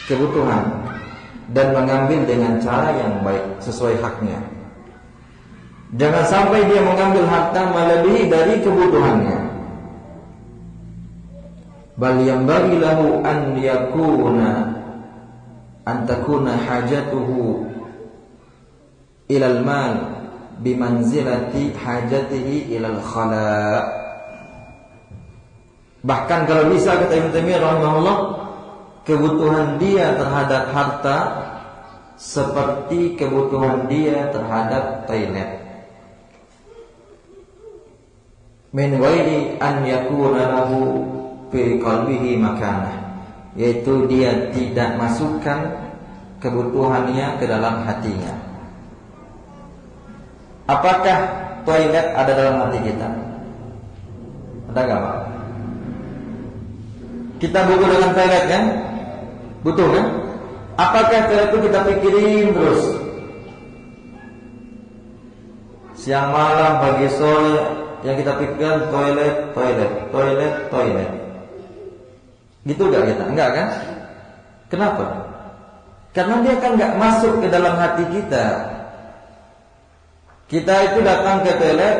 [SPEAKER 2] kebutuhan, dan mengambil dengan cara yang baik sesuai haknya. Jangan sampai dia mengambil harta melebihi dari kebutuhannya. bal yanbaghi lahu an takuna hajatuhu ilal mal bimanzilati hajatihi ilal khala. Bahkan kalau bisa, kata Ibnu Taimiyah rahimahullah, kebutuhan dia terhadap harta seperti kebutuhan dia terhadap toilet. Min ghairi an yakuna lahu fi qalbihi makanah, yaitu dia tidak masukkan kebutuhannya ke dalam hatinya. Apakah toilet ada dalam hati kita? Ada enggak, Pak? Kita butuh dengan toilet kan? Butuh kan? Apakah toilet itu kita pikirin terus? Siang malam, pagi sore, yang kita pikirkan toilet. Gitu enggak kita? Enggak kan? Kenapa? Karena dia kan enggak masuk ke dalam hati kita. Kita itu datang ke toilet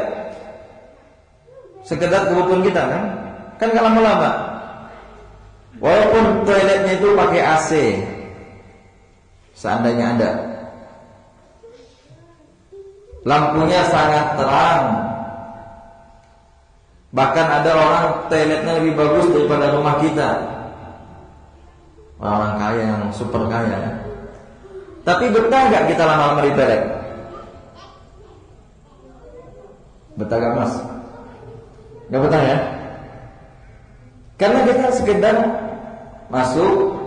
[SPEAKER 2] sekedar kebutuhan kita kan? Kan enggak lama-lama. Walaupun toiletnya itu pakai AC, seandainya ada, lampunya sangat terang, bahkan ada orang toiletnya lebih bagus daripada rumah kita, orang kaya yang super kaya. Tapi betah gak kita lama-lama di toilet? Betah gak, Mas? Gak betah ya? Karena kita sekedar masuk,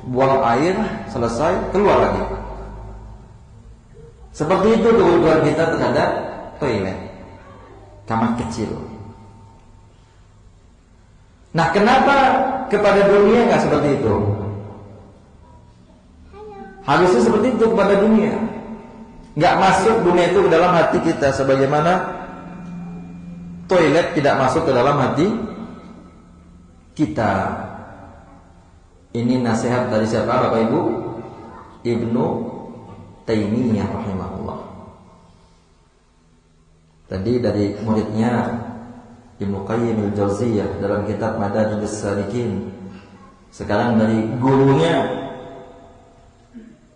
[SPEAKER 2] buang air, selesai, keluar lagi. Seperti itu kebutuhan kita terhadap toilet, kamar kecil. Nah, kenapa kepada dunia nggak seperti itu? Harusnya seperti itu kepada dunia. Nggak masuk dunia itu ke dalam hati kita, sebagaimana toilet tidak masuk ke dalam hati kita. Ini nasihat dari siapa, Bapak Ibu? Ibnu Taimiyah rahimahullah. Tadi dari muridnya Ibnu Qayyim al-Jauziyah dalam kitab Madarijus Salikin. Sekarang dari gurunya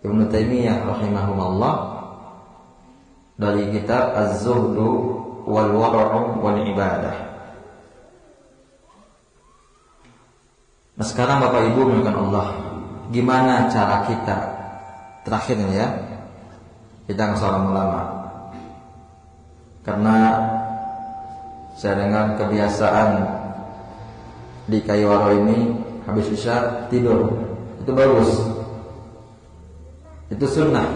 [SPEAKER 2] Ibnu Taimiyah rahimahullah dari kitab Az-Zuhdu wal Wara'u wal Ibadah. Nah, sekarang Bapak Ibu menurut Allah, gimana cara kita? Terakhir ini ya, kita nggak usah lama-lama, karena saya dengan kebiasaan di Kaiwaro ini habis isya tidur, itu bagus, itu sunnah.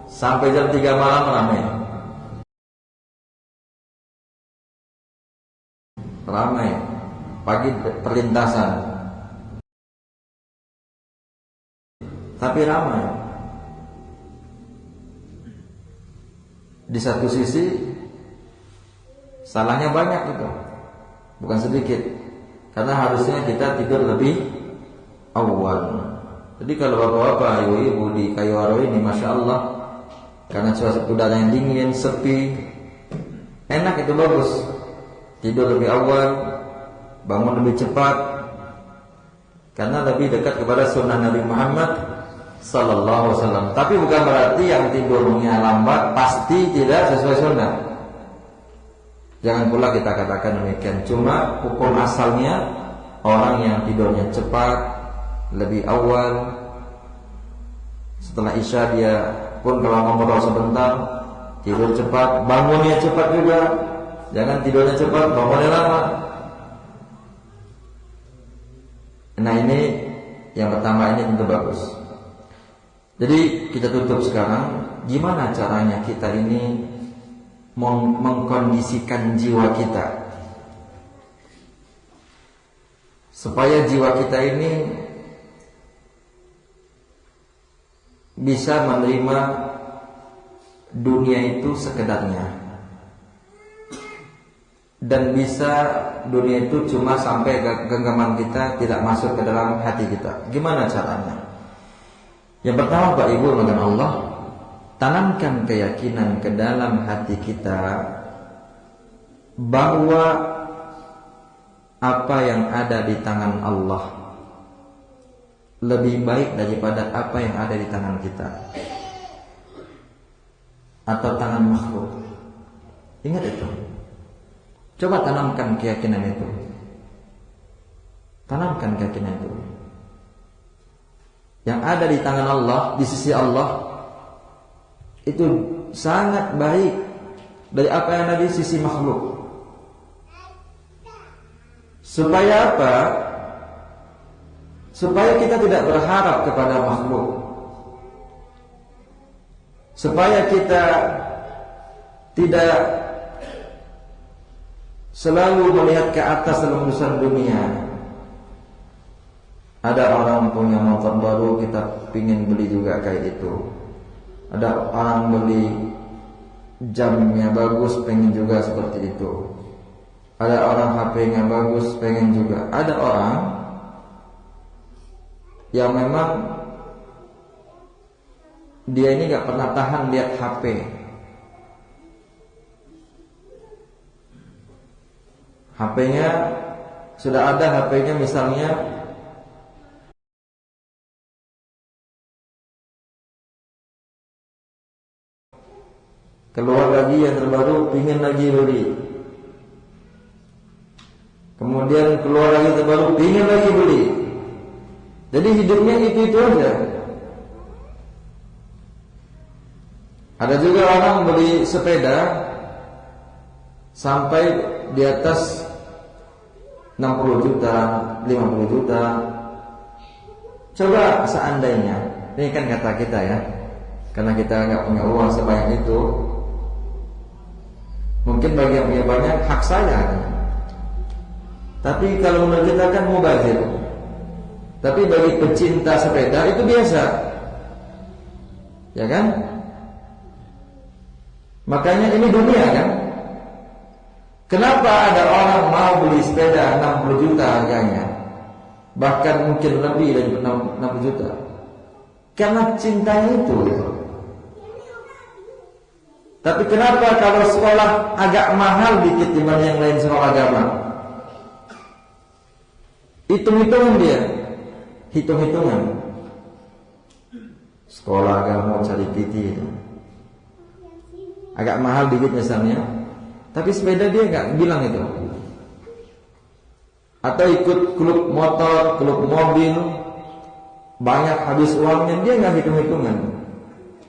[SPEAKER 2] Sampai jam 3 malam ramai, pagi perlintasan, tapi ramai. Di satu sisi salahnya banyak itu, bukan sedikit, karena harusnya kita tidur lebih awal. Jadi kalau bapak-bapak, ibu-ibu di Kaiwaro ini, masya Allah, karena cuaca udara yang dingin, sepi, enak, itu bagus. Tidur lebih awal, bangun lebih cepat, karena lebih dekat kepada sunnah Nabi Muhammad sallallahu alaihi wasallam. Tapi bukan berarti yang tidurnya lambat pasti tidak sesuai sunnah. Jangan pula kita katakan demikian. Cuma hukum asalnya, orang yang tidurnya cepat, lebih awal, setelah isya dia pun kalau ngobrol sebentar, tidur cepat, bangunnya cepat juga. Jangan tidurnya cepat, bangunnya lama. Nah, ini yang pertama, ini tentu bagus. Jadi kita tutup sekarang. Gimana caranya kita ini mengkondisikan jiwa kita supaya jiwa kita ini bisa menerima dunia itu sekedarnya, dan bisa dunia itu cuma sampai genggaman kita, tidak masuk ke dalam hati kita. Gimana caranya? Yang pertama, Pak Ibu, dengan Allah, tanamkan keyakinan ke dalam hati kita bahwa apa yang ada di tangan Allah lebih baik daripada apa yang ada di tangan kita atau tangan makhluk. Ingat itu. Coba tanamkan keyakinan itu. Tanamkan keyakinan itu. Yang ada di tangan Allah, di sisi Allah, itu sangat baik dari apa yang ada di sisi makhluk. Supaya apa? Supaya kita tidak berharap kepada makhluk. Supaya kita tidak selalu melihat ke atas dalam urusan dunia. Ada orang punya motor baru, kita pingin beli juga kayak itu. Ada orang beli jamnya bagus, pengen juga seperti itu. Ada orang HP-nya bagus, pengen juga. Ada orang yang memang dia ini gak pernah tahan lihat HP. HP-nya sudah ada, HP-nya misalnya keluar lagi yang terbaru, pingin lagi beli. Kemudian keluar lagi terbaru, pingin lagi beli. Jadi hidupnya itu aja. Ada juga orang beli sepeda sampai di atas 60 juta, 50 juta. Coba seandainya, ini kan kata kita ya, karena kita nggak punya uang sebanyak itu, mungkin bagi yang punya banyak hak saya. Tapi kalau menurut kita kan mubazir. Tapi bagi pecinta sepeda itu biasa, ya kan? Makanya ini dunia kan. Kenapa ada orang mau beli sepeda 60 juta harganya, bahkan mungkin lebih dari 60 juta? Karena cintanya itu. Tapi kenapa kalau sekolah agak mahal dikit dibanding yang lain sekolah agama? Hitung-hitungan dia, hitung-hitungan. Sekolah agama cari PT itu agak mahal dikit misalnya, tapi sepeda dia nggak bilang itu. Atau ikut klub motor, klub mobil, banyak habis uangnya, dia nggak hitung-hitungan.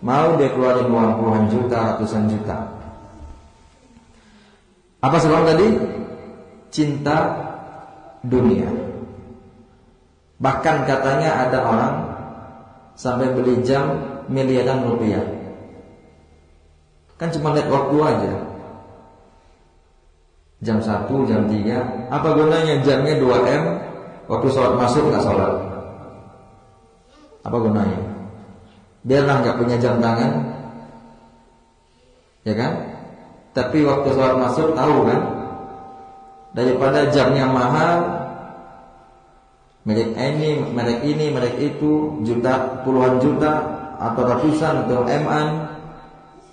[SPEAKER 2] Mau dia keluarin uang puluhan juta, ratusan juta. Apa sebab tadi? Cinta dunia. Bahkan katanya ada orang sampai beli jam miliaran rupiah. Kan cuma lihat waktu aja. Jam 1, jam 3. Apa gunanya jamnya 2M, waktu sholat masuk nggak sholat? Apa gunanya? Biarlah nggak punya jam tangan, ya kan? Tapi waktu sholat masuk tahu kan? Daripada jamnya mahal, merek ini, merek itu, juta, puluhan juta, atau ratusan, atau M-an,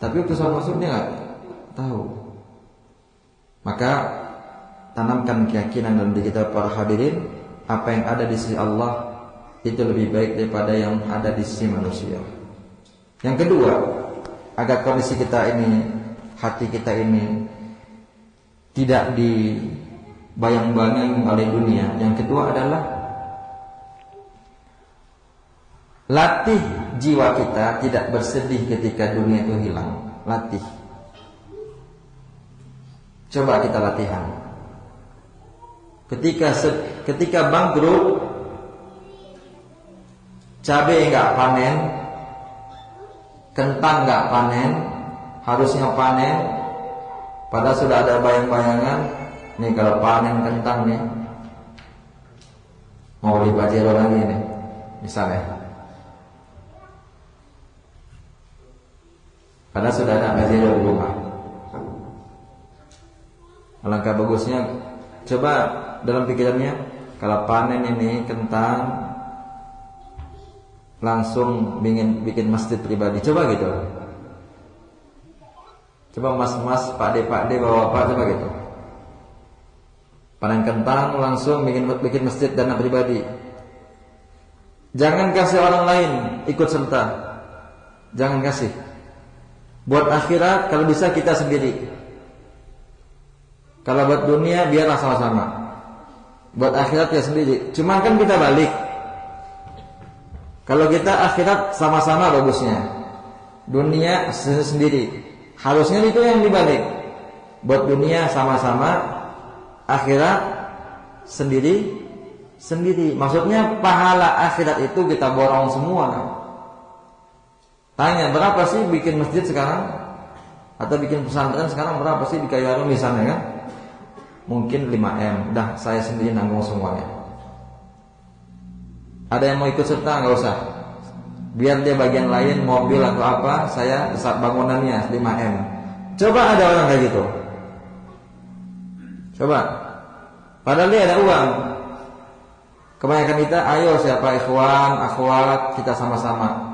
[SPEAKER 2] tapi waktu sholat masuk dia nggak tahu. Maka tanamkan keyakinan dalam diri kita para hadirin, apa yang ada di sisi Allah itu lebih baik daripada yang ada di sisi manusia. Yang kedua, agar kondisi kita ini, hati kita ini tidak dibayang-bayangi oleh dunia. Yang kedua adalah latih jiwa kita tidak bersedih ketika dunia itu hilang. Latih. Coba kita latihan. Ketika bangkrut, cabai nggak panen, kentang nggak panen, harusnya panen, padahal sudah ada bayang-bayangan. Nih kalau panen kentang nih, mau beli Pajero lagi nih, misalnya. Padahal sudah ada Pajero di rumah. Alangkah bagusnya, coba dalam pikirannya, kalau panen ini kentang, langsung bikin masjid pribadi. Coba gitu. Coba mas-mas, pakde-pakde, bapak-bapak, coba gitu. Panen kentang langsung bikin masjid dana pribadi. Jangan kasih orang lain ikut serta. Jangan kasih. Buat akhirat kalau bisa kita sendiri. Kalau buat dunia biarlah sama-sama. Buat akhirat ya sendiri. Cuma kan kita balik. Kalau kita akhirat sama-sama bagusnya. Dunia sendiri. Harusnya itu yang dibalik. Buat dunia sama-sama, akhirat sendiri. Maksudnya pahala akhirat itu kita borong semua. Tanya berapa sih bikin masjid sekarang? Atau bikin pesantren sekarang berapa sih di Kayu misalnya kan? Mungkin 5M. Dah saya sendiri nanggung semuanya. Ada yang mau ikut serta? Nggak usah. Biar dia bagian lain, mobil atau apa, saya bangunannya 5M. Coba ada orang kayak gitu. Coba. Padahal dia ada uang. Kebanyakan kita, ayo siapa ikhwan, akhwat, kita sama-sama.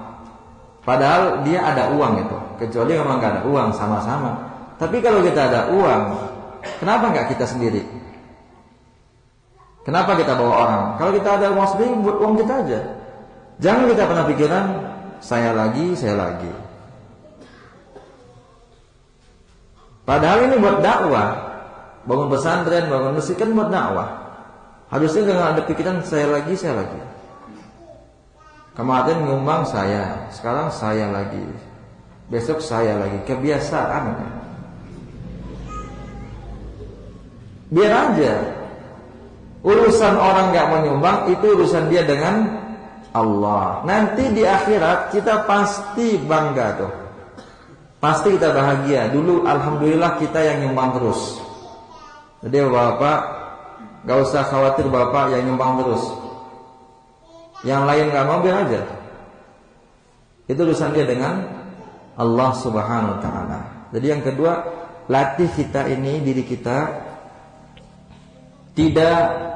[SPEAKER 2] Padahal dia ada uang itu. Kecuali memang gak ada uang, sama-sama. Tapi kalau kita ada uang, kenapa gak kita sendiri? Kenapa kita bawa orang? Kalau kita ada uang sendiri, buat uang kita aja. Jangan kita pernah pikiran saya lagi. Padahal ini buat dakwah. Bangun pesantren, bangun masjid kan buat dakwah. Harusnya jangan ada pikiran saya lagi. Kemarin nyumbang saya, sekarang saya lagi. Besok saya lagi. Kebiasaan. Biar aja. Urusan orang gak mau nyumbang itu urusan dia dengan Allah. Nanti di akhirat kita pasti bangga tuh. Pasti kita bahagia. Dulu alhamdulillah kita yang nyumbang terus. Jadi bapak gak usah khawatir bapak yang nyumbang terus. Yang lain gak mau biar aja. Itu urusan dia dengan Allah subhanahu wa ta'ala. Jadi yang kedua, latih kita ini, diri kita tidak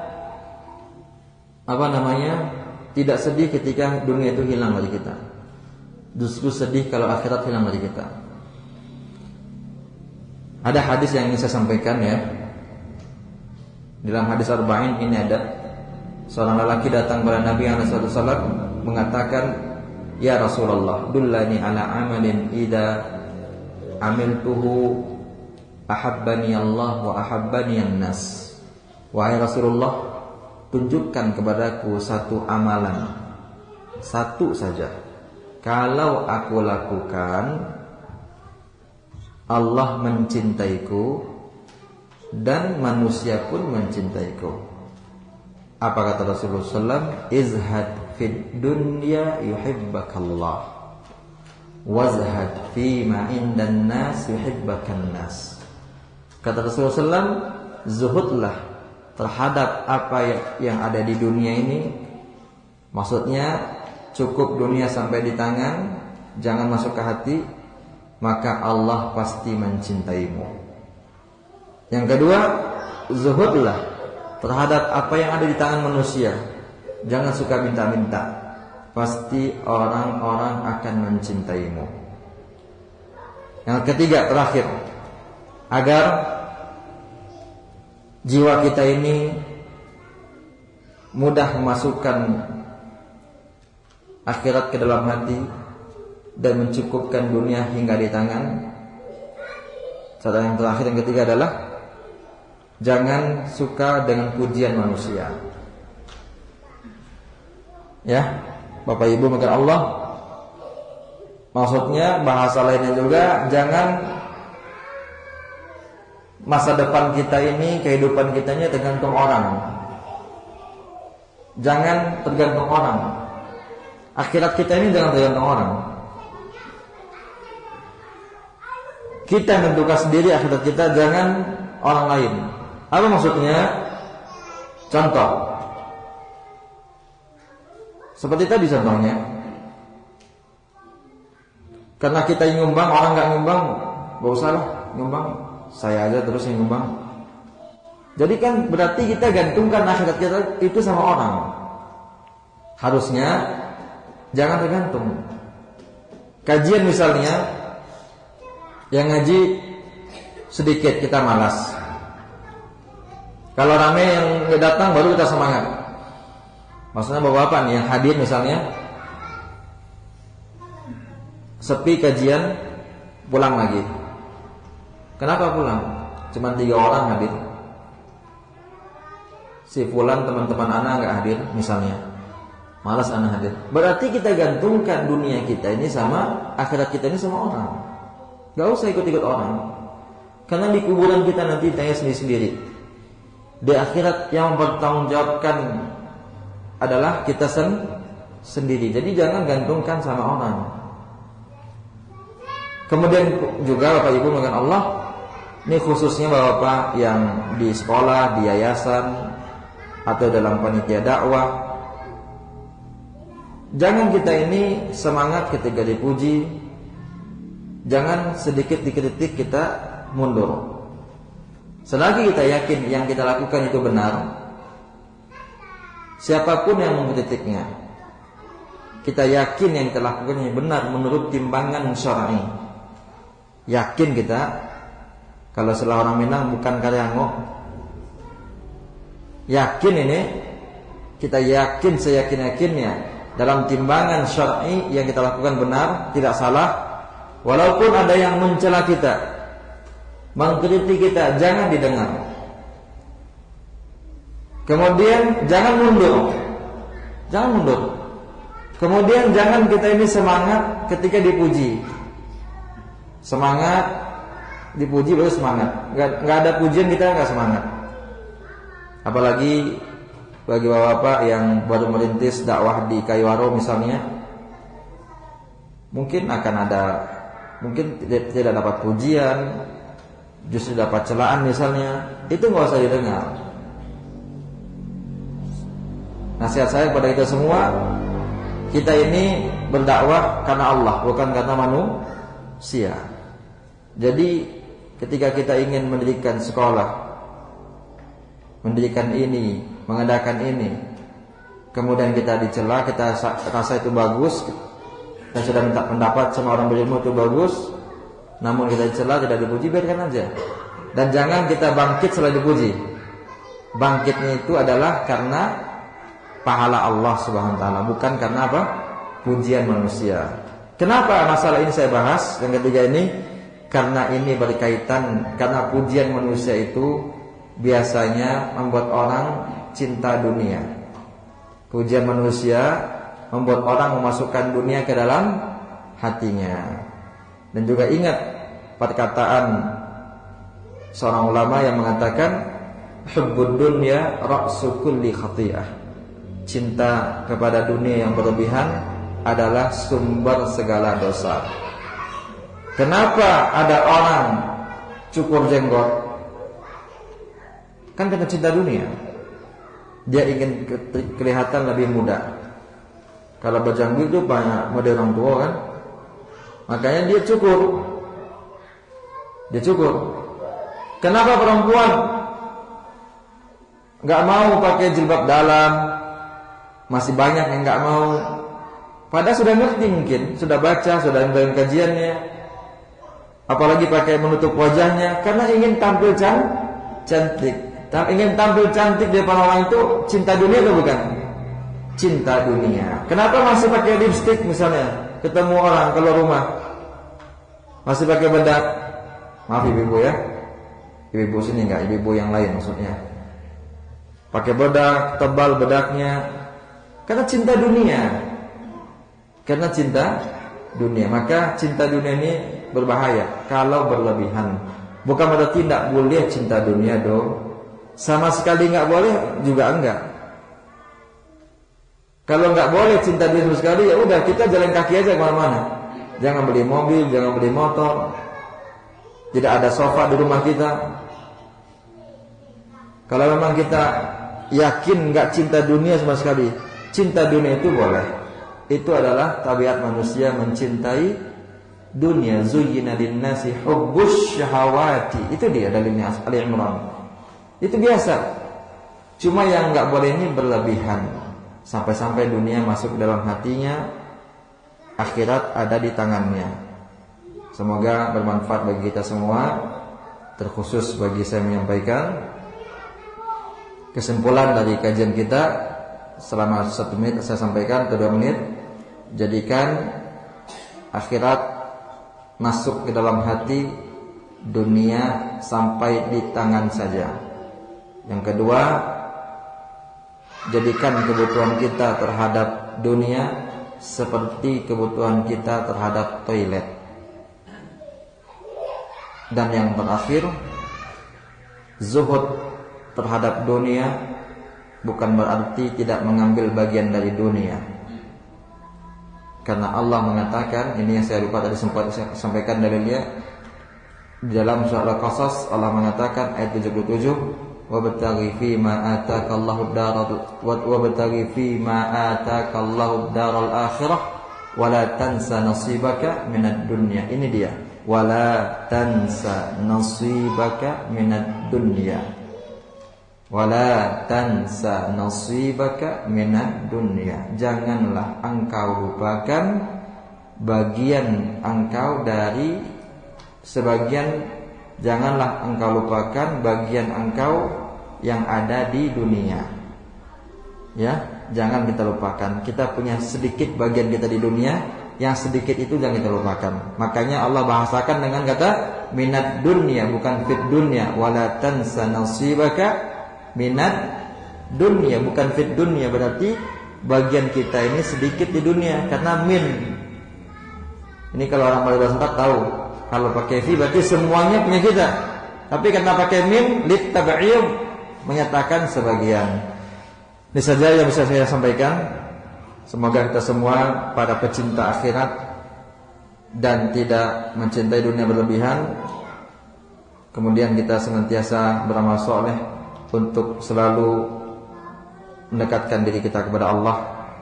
[SPEAKER 2] tidak sedih ketika dunia itu hilang dari kita. Justru sedih kalau akhirat hilang dari kita. Ada hadis yang ingin saya sampaikan ya. Dalam hadis Arba'in ini ada seorang lelaki datang kepada Nabi SAW mengatakan, "Ya Rasulullah, dullani ala amalin idza amiltuhu ahabbani Allah wa ahabbani an-nas." Wahai Rasulullah, tunjukkan kepadaku satu amalan, satu saja. Kalau aku lakukan, Allah mencintaiku dan manusia pun mencintaiku. Apa kata Rasulullah SAW? Izhad fid dunya yuhibbakallah, wazhad fima indan nas yuhibbakan nas. Kata Rasulullah SAW, zuhudlah terhadap apa yang ada di dunia ini. Maksudnya cukup dunia sampai di tangan, jangan masuk ke hati, maka Allah pasti mencintaimu. Yang kedua, zuhudlah terhadap apa yang ada di tangan manusia. Jangan suka minta-minta, pasti orang-orang akan mencintaimu. Yang ketiga, terakhir, agar jiwa kita ini mudah memasukkan akhirat ke dalam hati dan mencukupkan dunia hingga di tangan. Cara yang terakhir, yang ketiga adalah jangan suka dengan pujian manusia. Ya, Bapak Ibu maka Allah. Maksudnya bahasa lainnya juga, jangan masa depan kita ini, kehidupan kita ini tergantung orang. Jangan tergantung orang. Akhirat kita ini jangan tergantung orang. Kita menentukan sendiri akhirat kita, jangan orang lain. Apa maksudnya? Contoh. Seperti tadi contohnya. Karena kita nyumbang, orang gak nyumbang, gak usah lah nyumbang, saya aja terus yang nyumbang. Jadi kan berarti kita gantungkan akhirat kita itu sama orang. Harusnya jangan tergantung. Kajian misalnya, yang ngaji sedikit kita malas. Kalau ramai yang datang baru kita semangat. Maksudnya bapak-bapak nih yang hadir misalnya, sepi kajian, pulang lagi. Kenapa pulang? Cuma 3 orang hadir. Si fulan teman-teman anak nggak hadir misalnya, malas anak hadir. Berarti kita gantungkan dunia kita ini sama akhirat kita ini sama orang. Gak usah ikut-ikut orang. Karena di kuburan kita nanti tanya sendiri-sendiri. Di akhirat yang bertanggungjawabkan adalah kita sendiri. Jadi jangan gantungkan sama orang. Kemudian juga Bapak Ibu mengatakan Allah, ini khususnya Bapak yang di sekolah, di yayasan atau dalam panitia dakwah. Jangan kita ini semangat ketika dipuji. Jangan sedikit dikritik kita mundur. Selagi kita yakin yang kita lakukan itu benar, siapapun yang mengkritiknya, kita yakin yang kita lakukan ini benar menurut timbangan syar'i. Yakin kita, kalau setelah orang Minang bukan karyango. Yakin ini, kita yakin seyakin-yakinnya dalam timbangan syar'i yang kita lakukan benar, tidak salah. Walaupun ada yang mencela kita, mengkritik kita, jangan didengar. Kemudian jangan mundur. Jangan mundur. Kemudian jangan kita ini semangat ketika dipuji. Semangat dipuji baru semangat. Gak ada pujian kita gak semangat. Apalagi bagi bapak-bapak yang baru merintis dakwah di Kaiwaro misalnya, mungkin akan ada, mungkin tidak dapat pujian, justru dapat celaan misalnya, itu nggak usah didengar. Nasihat saya kepada kita semua, kita ini berdakwah karena Allah, bukan karena manusia. Jadi ketika kita ingin mendirikan sekolah, mendirikan ini, mengadakan ini, kemudian kita dicela, kita rasa itu bagus, dan sudah minta pendapat sama orang berilmu itu bagus, namun kita dicela, tidak dipuji, biarkan aja. Dan jangan kita bangkit setelah dipuji. Bangkitnya itu adalah karena pahala Allah Subhanahu wa taala, bukan karena apa? Pujian manusia. Kenapa masalah ini saya bahas yang ketiga ini? Karena ini berkaitan, karena pujian manusia itu biasanya membuat orang cinta dunia. Pujian manusia membuat orang memasukkan dunia ke dalam hatinya. Dan juga ingat perkataan seorang ulama yang mengatakan, hubbud dunya ra'su kulli khati'ah. Cinta kepada dunia yang berlebihan adalah sumber segala dosa. Kenapa ada orang cukur jenggot? Kan karena cinta dunia. Dia ingin kelihatan lebih muda. Kalau berjanggut itu banyak model orang tua kan, makanya dia cukur. Dia cukur. Kenapa perempuan nggak mau pakai jilbab dalam? Masih banyak yang nggak mau. Padahal sudah ngerti mungkin, sudah baca, sudah dengar kajiannya. Apalagi pakai menutup wajahnya, karena ingin tampil cantik. Ingin tampil cantik di depan orang itu cinta dunia atau bukan? Cinta dunia. Kenapa masih pakai lipstik misalnya? Ketemu orang keluar rumah masih pakai bedak. Maaf ibu-ibu ya. Ibu-ibu sini enggak, ibu-ibu yang lain maksudnya. Pakai bedak, tebal bedaknya. Karena cinta dunia. Karena cinta dunia. Maka cinta dunia ini berbahaya kalau berlebihan. Bukan berarti tidak boleh cinta dunia dong. Sama sekali nggak boleh juga enggak. Kalau nggak boleh cinta dunia sama sekali, ya udah kita jalan kaki aja kemana-mana. Jangan beli mobil, jangan beli motor. Tidak ada sofa di rumah kita. Kalau memang kita yakin nggak cinta dunia sama sekali, cinta dunia itu boleh. Itu adalah tabiat manusia mencintai dunia. Zuyyina lin-nasi hubbus syahawati. Itu dia dalilnya Ali Imran. Itu biasa. Cuma yang nggak boleh ini berlebihan. Sampai-sampai dunia masuk dalam hatinya, akhirat ada di tangannya. Semoga bermanfaat bagi kita semua. terkhusus bagi saya menyampaikan kesimpulan dari kajian kita selama 1 menit saya sampaikan atau 2 menit. Jadikan akhirat masuk ke dalam hati, dunia sampai di tangan saja. Yang kedua, jadikan kebutuhan kita terhadap dunia seperti kebutuhan kita terhadap toilet. Dan yang terakhir, zuhud terhadap dunia bukan berarti tidak mengambil bagian dari dunia. Karena Allah mengatakan, ini yang saya lupa tadi sempat saya sampaikan dalilnya, di dalam surah Al-Qasas Allah mengatakan ayat 77, wabtaghi fima atakallahu daral akhirah wala tansa nasibaka minad dunya. Ini dia, wala tansa nasibaka minad dunya, wala tansa nasibaka minad dunya. Janganlah engkau lupakan bagian engkau dari sebagian, janganlah engkau lupakan bagian engkau yang ada di dunia. Ya, jangan kita lupakan. Kita punya sedikit bagian kita di dunia, yang sedikit itu jangan kita lupakan. Makanya Allah bahasakan dengan kata minad dunya, bukan fit dunya. Wala tansa nasibaka minad dunya, bukan fit dunya. Berarti bagian kita ini sedikit di dunia. Karena min, ini kalau orang Bali bahasa Arab tahu, kalau pakai fi berarti semuanya punya kita. Tapi karena pakai min lit tabi'iyum, menyatakan sebagian. Ini saja yang bisa saya sampaikan. Semoga kita semua para pecinta akhirat dan tidak mencintai dunia berlebihan. Kemudian kita senantiasa beramal soleh untuk selalu mendekatkan diri kita kepada Allah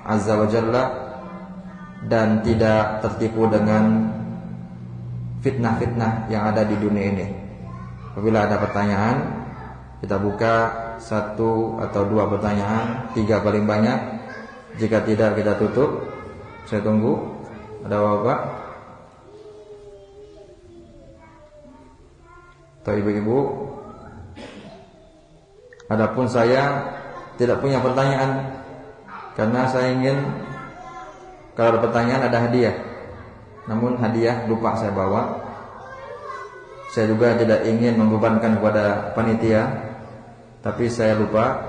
[SPEAKER 2] Azza wa Jalla, dan tidak tertipu dengan fitnah-fitnah yang ada di dunia ini. Apabila ada pertanyaan, kita buka 1 atau 2 pertanyaan, 3 paling banyak. Jika tidak, kita tutup. Saya tunggu. Ada bapak atau ibu-ibu? Adapun saya tidak punya pertanyaan, karena saya ingin kalau ada pertanyaan ada hadiah. Namun hadiah lupa saya bawa. Saya juga tidak ingin membebankan kepada panitia, tapi saya lupa.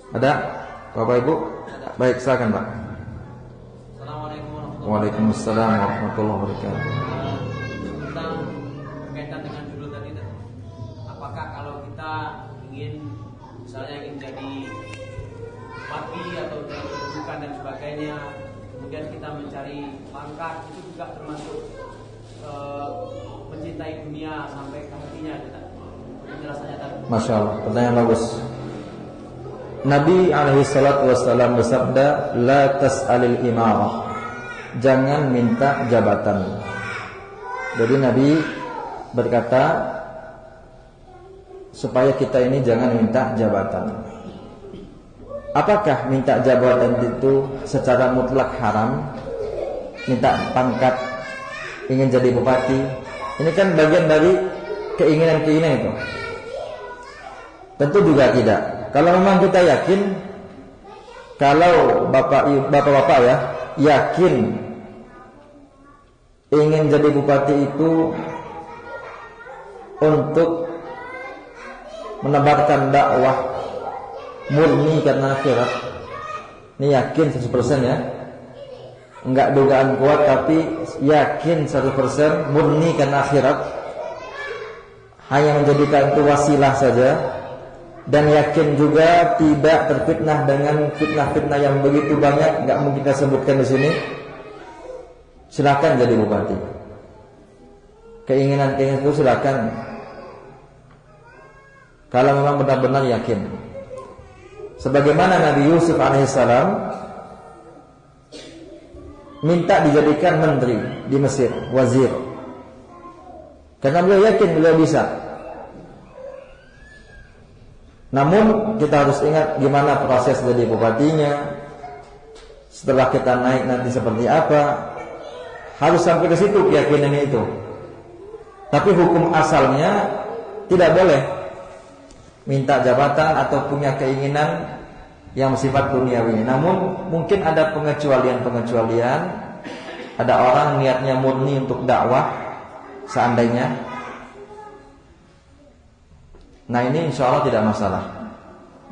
[SPEAKER 2] Ada Bapak Ibu? Baik, silakan Pak.
[SPEAKER 3] Assalamualaikum warahmatullahi wabarakatuh.
[SPEAKER 2] Waalaikumsalam warahmatullahi wabarakatuh.
[SPEAKER 3] Tentang berkaitan dengan judul tadi, apakah kalau kita ingin misalnya ingin jadi bupati atau jadi kedudukan dan sebagainya, kemudian kita mencari pangkat, itu juga termasuk mencintai dunia sampai ke hatinya, penjelasannya tadi.
[SPEAKER 2] Masya Allah, pertanyaan bagus. Nabi SAW bersabda, la tas'alil imarah, jangan minta jabatan. Jadi Nabi berkata supaya kita ini jangan minta jabatan. Apakah minta jabatan itu secara mutlak haram? Minta pangkat, ingin jadi bupati, ini kan bagian dari keinginan-keinginan itu? Tentu juga tidak. Kalau memang kita yakin, kalau bapak-bapak ya yakin ingin jadi bupati itu untuk menebarkan dakwah murni karena akhirat, ini yakin 100% ya, enggak dugaan kuat, tapi yakin 100% murni karena akhirat, hanya menjadikan itu wasilah saja, dan yakin juga tidak terfitnah dengan fitnah-fitnah yang begitu banyak, enggak mungkin kita sebutkan di sini. Silakan jadi bupati. Keinginan-keinginan itu silakan. Kalau memang benar-benar yakin. Sebagaimana Nabi Yusuf alaihissalam minta dijadikan menteri di Mesir, wazir. Karena beliau yakin beliau bisa. Namun kita harus ingat gimana proses jadi bupatinya. Setelah kita naik nanti seperti apa. harus sampai ke situ keyakinannya itu. Tapi hukum asalnya tidak boleh minta jabatan atau punya keinginan yang bersifat duniawi. Namun mungkin ada pengecualian. Ada orang niatnya murni untuk dakwah seandainya. Nah ini insya Allah tidak masalah.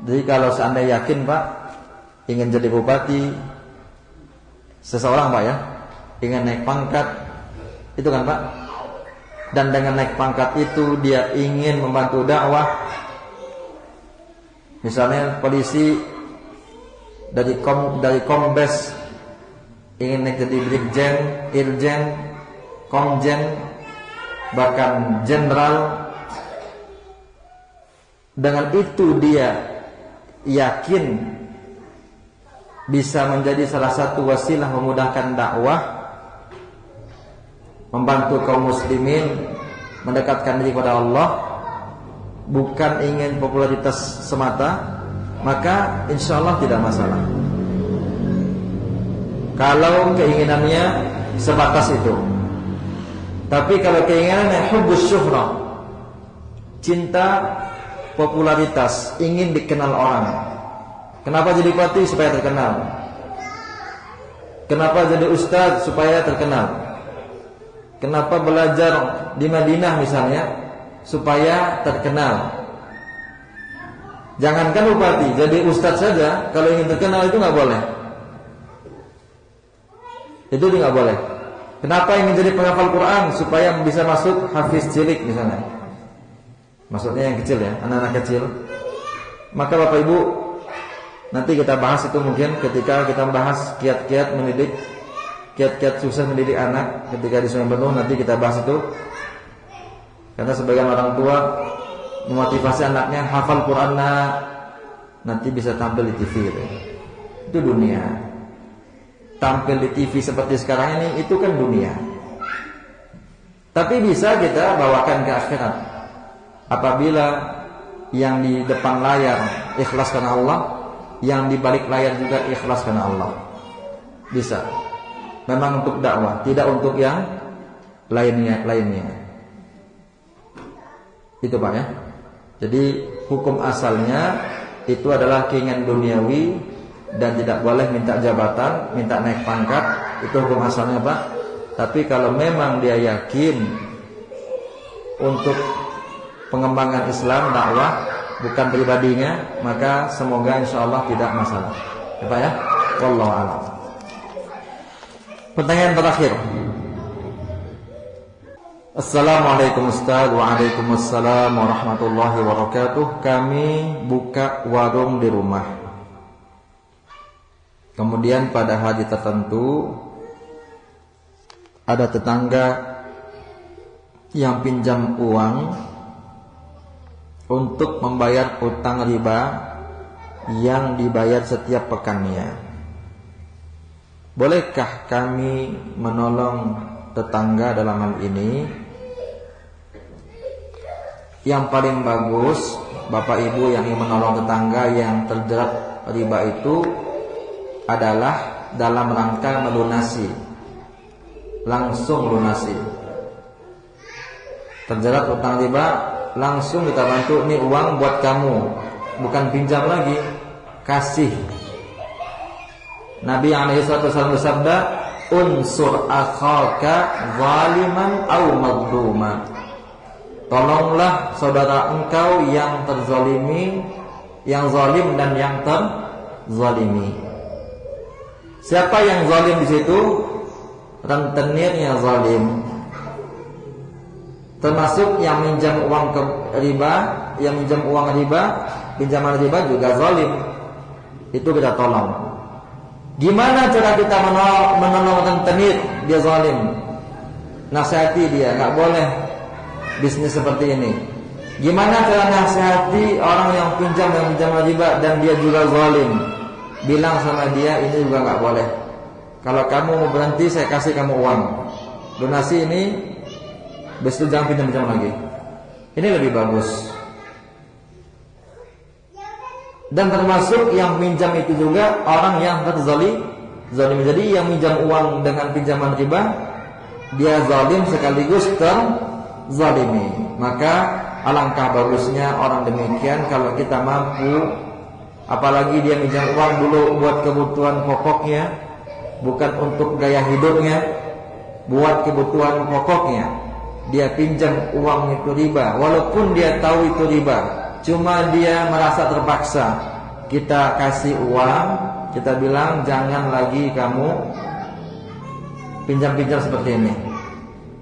[SPEAKER 2] Jadi kalau seandainya yakin Pak ingin jadi bupati, seseorang Pak ya, ingin naik pangkat, itu kan Pak. Dan dengan naik pangkat itu dia ingin membantu dakwah. Misalnya polisi dari kombes ingin naik jadi brigjen, irjen, komjen, bahkan jenderal. Dengan itu dia yakin bisa menjadi salah satu wasilah memudahkan dakwah, membantu kaum muslimin mendekatkan diri kepada Allah, bukan ingin popularitas semata, maka insya Allah tidak masalah. Kalau keinginannya sebatas itu. Tapi kalau keinginannya hubbus syuhrah, cinta popularitas, ingin dikenal orang. Kenapa jadi bupati? Supaya terkenal. Kenapa jadi ustadz? Supaya terkenal. Kenapa belajar di Madinah misalnya? Supaya terkenal. Jangankan bupati, jadi ustadz saja kalau ingin terkenal itu nggak boleh. Itu nggak boleh. Kenapa ingin jadi penghafal Quran? Supaya bisa masuk hafiz cilik misalnya. Maksudnya yang kecil ya, anak-anak kecil. Maka Bapak Ibu, nanti kita bahas itu mungkin ketika kita bahas kiat-kiat mendidik, kiat-kiat sukses mendidik anak. Ketika di Sungai Benung nanti kita bahas itu. Karena sebagian orang tua memotivasi anaknya hafal Quran, nanti bisa tampil di TV gitu. Itu dunia. Tampil di TV seperti sekarang ini itu kan dunia. Tapi bisa kita bawakan ke akhirat. Apabila yang di depan layar ikhlas karena Allah, yang di balik layar juga ikhlas karena Allah. Bisa. Memang untuk dakwah, tidak untuk yang lainnya. Itu Pak ya. Jadi hukum asalnya itu adalah keinginan duniawi dan tidak boleh minta jabatan, minta naik pangkat. Itu hukum asalnya Pak. Tapi kalau memang dia yakin untuk pengembangan Islam, dakwah, bukan pribadinya, maka semoga insya Allah tidak masalah. Ya Pak ya. Wallahu a'lam. Pertanyaan terakhir. Assalamualaikum Ustaz. Waalaikumsalam warahmatullahi wabarakatuh. Kami buka warung di rumah. Kemudian pada hari tertentu ada tetangga yang pinjam uang untuk membayar utang riba yang dibayar setiap pekannya. Bolehkah kami menolong tetangga dalam hal ini? Yang paling bagus, Bapak Ibu yang ingin menolong tetangga yang terjerat riba itu adalah dalam rangka melunasi, langsung lunasi. Terjerat utang riba, langsung kita bantu, ini uang buat kamu, bukan pinjam lagi, kasih. Nabi SAW bersabda, unsur akhaka zaliman au mazluma. Tolonglah saudara engkau yang terzalimi, yang zalim dan yang terzalimi. Siapa yang zalim di situ? Rentenirnya zalim. Termasuk yang minjam uang ke riba, yang minjam uang riba, pinjaman riba juga zalim. Itu kita tolong. Gimana cara kita menolong rentenir dia zalim? Nasihati dia, nggak boleh bisnis seperti ini. Gimana cara nasihati orang yang pinjam riba dan dia juga zalim? Bilang sama dia, ini juga nggak boleh. Kalau kamu mau berhenti, saya kasih kamu uang donasi ini. Besok jangan pinjam lagi. Ini lebih bagus. Dan termasuk yang pinjam itu juga orang yang terzalim. Jadi yang pinjam uang dengan pinjaman riba dia zalim sekaligus terzalimi. Maka alangkah bagusnya orang demikian kalau kita mampu, apalagi dia minjam uang dulu buat kebutuhan pokoknya, bukan untuk gaya hidupnya, buat kebutuhan pokoknya. Dia pinjam uang itu riba, walaupun dia tahu itu riba, cuma dia merasa terpaksa. Kita kasih uang, kita bilang jangan lagi kamu pinjam-pinjam seperti ini.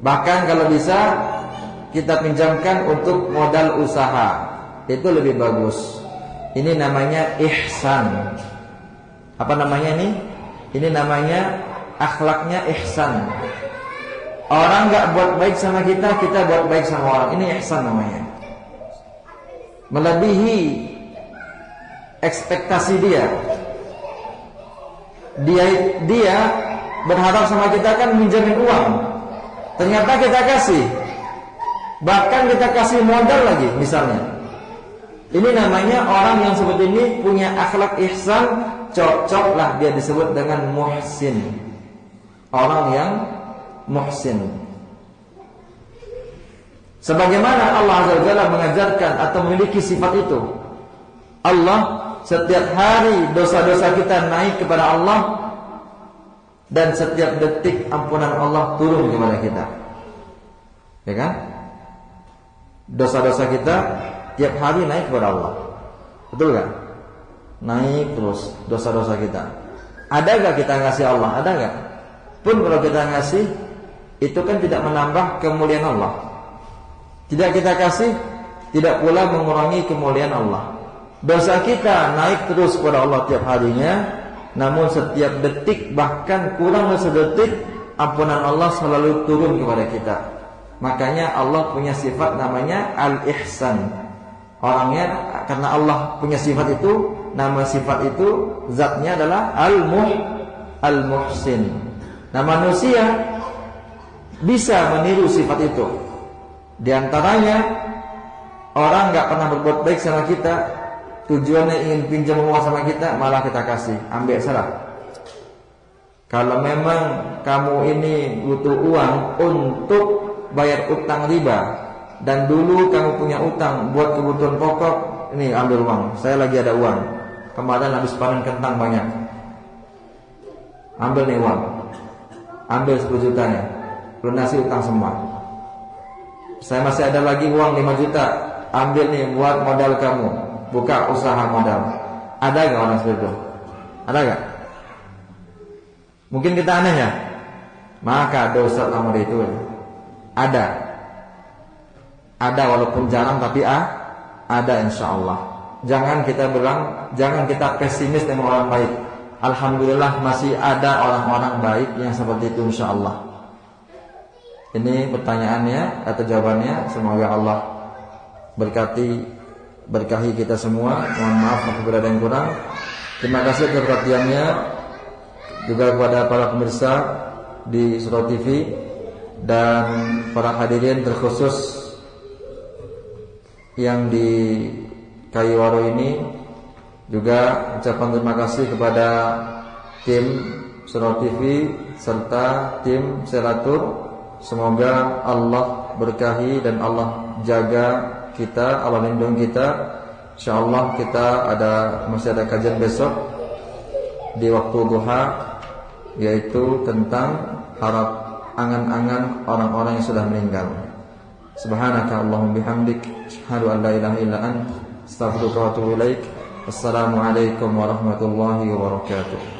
[SPEAKER 2] Bahkan kalau bisa kita pinjamkan untuk modal usaha, itu lebih bagus. Ini namanya ihsan. Apa namanya ini? Ini namanya akhlaknya ihsan. Orang gak buat baik sama kita, kita buat baik sama orang. Ini ihsan namanya. Melebihi ekspektasi dia. Dia berharap sama kita kan minjamin uang. Ternyata kita kasih. Bahkan kita kasih modal lagi misalnya. Ini namanya orang yang seperti ini punya akhlak ihsan, cocoklah dia disebut dengan muhsin. Orang yang muhsin. Sebagaimana Allah Azza wa Jalla mengajarkan atau memiliki sifat itu. Allah setiap hari dosa-dosa kita naik kepada Allah, dan setiap detik ampunan Allah turun kepada kita. Ya kan? Dosa-dosa kita tiap hari naik kepada Allah. Betul kan? Naik terus dosa-dosa kita. Ada gak kita ngasih Allah? Ada gak? Pun kalau kita ngasih, itu kan tidak menambah kemuliaan Allah. Tidak kita kasih, tidak pula mengurangi kemuliaan Allah. Dosa kita naik terus kepada Allah tiap harinya, namun setiap detik, bahkan kurang dari sedetik, ampunan Allah selalu turun kepada kita. Makanya Allah punya sifat namanya Al-Ihsan. Orangnya, karena Allah punya sifat itu, nama sifat itu, zatnya adalah Al-Muhsin. Nah, manusia bisa meniru sifat itu. Di antaranya, orang gak pernah berbuat baik sama kita, tujuannya ingin pinjam uang sama kita, malah kita kasih. Ambil salah. Kalau memang kamu ini butuh uang untuk bayar utang riba, dan dulu kamu punya utang buat kebutuhan pokok, ini ambil uang. Saya lagi ada uang, kemarin habis panen kentang banyak, ambil nih uang, ambil 10 jutanya, lunasi utang semua. Saya masih ada lagi uang 5 juta, ambil nih buat modal kamu, buka usaha modal. Ada gak orang seperti itu? Ada gak? Mungkin kita aneh ya. Maka dosa nomor itu ada walaupun jarang, tapi ada insyaallah. Jangan kita bilang, jangan kita pesimis dengan orang baik. Alhamdulillah masih ada orang-orang baik yang seperti itu insyaallah. Ini pertanyaannya atau jawabannya. Semoga Allah berkahi kita semua. Mohon maaf apabila ada yang kurang. Terima kasih atas perhatiannya, juga kepada para pemirsa di Surau TV dan para hadirin terkhusus yang di Kayuwaro ini. Juga ucapan terima kasih kepada tim Surau TV serta tim Seratur. Semoga Allah berkahi dan Allah jaga kita, Allah lindungi kita. InsyaAllah kita masih ada kajian besok di waktu duha, yaitu tentang angan-angan orang-orang yang sudah meninggal. Subhanaka Allahumma bihamdik, asyhadu an la ilaha illa anta, astaghfiruka wa atubu ilaik. Wassalamualaikum warahmatullahi wabarakatuh.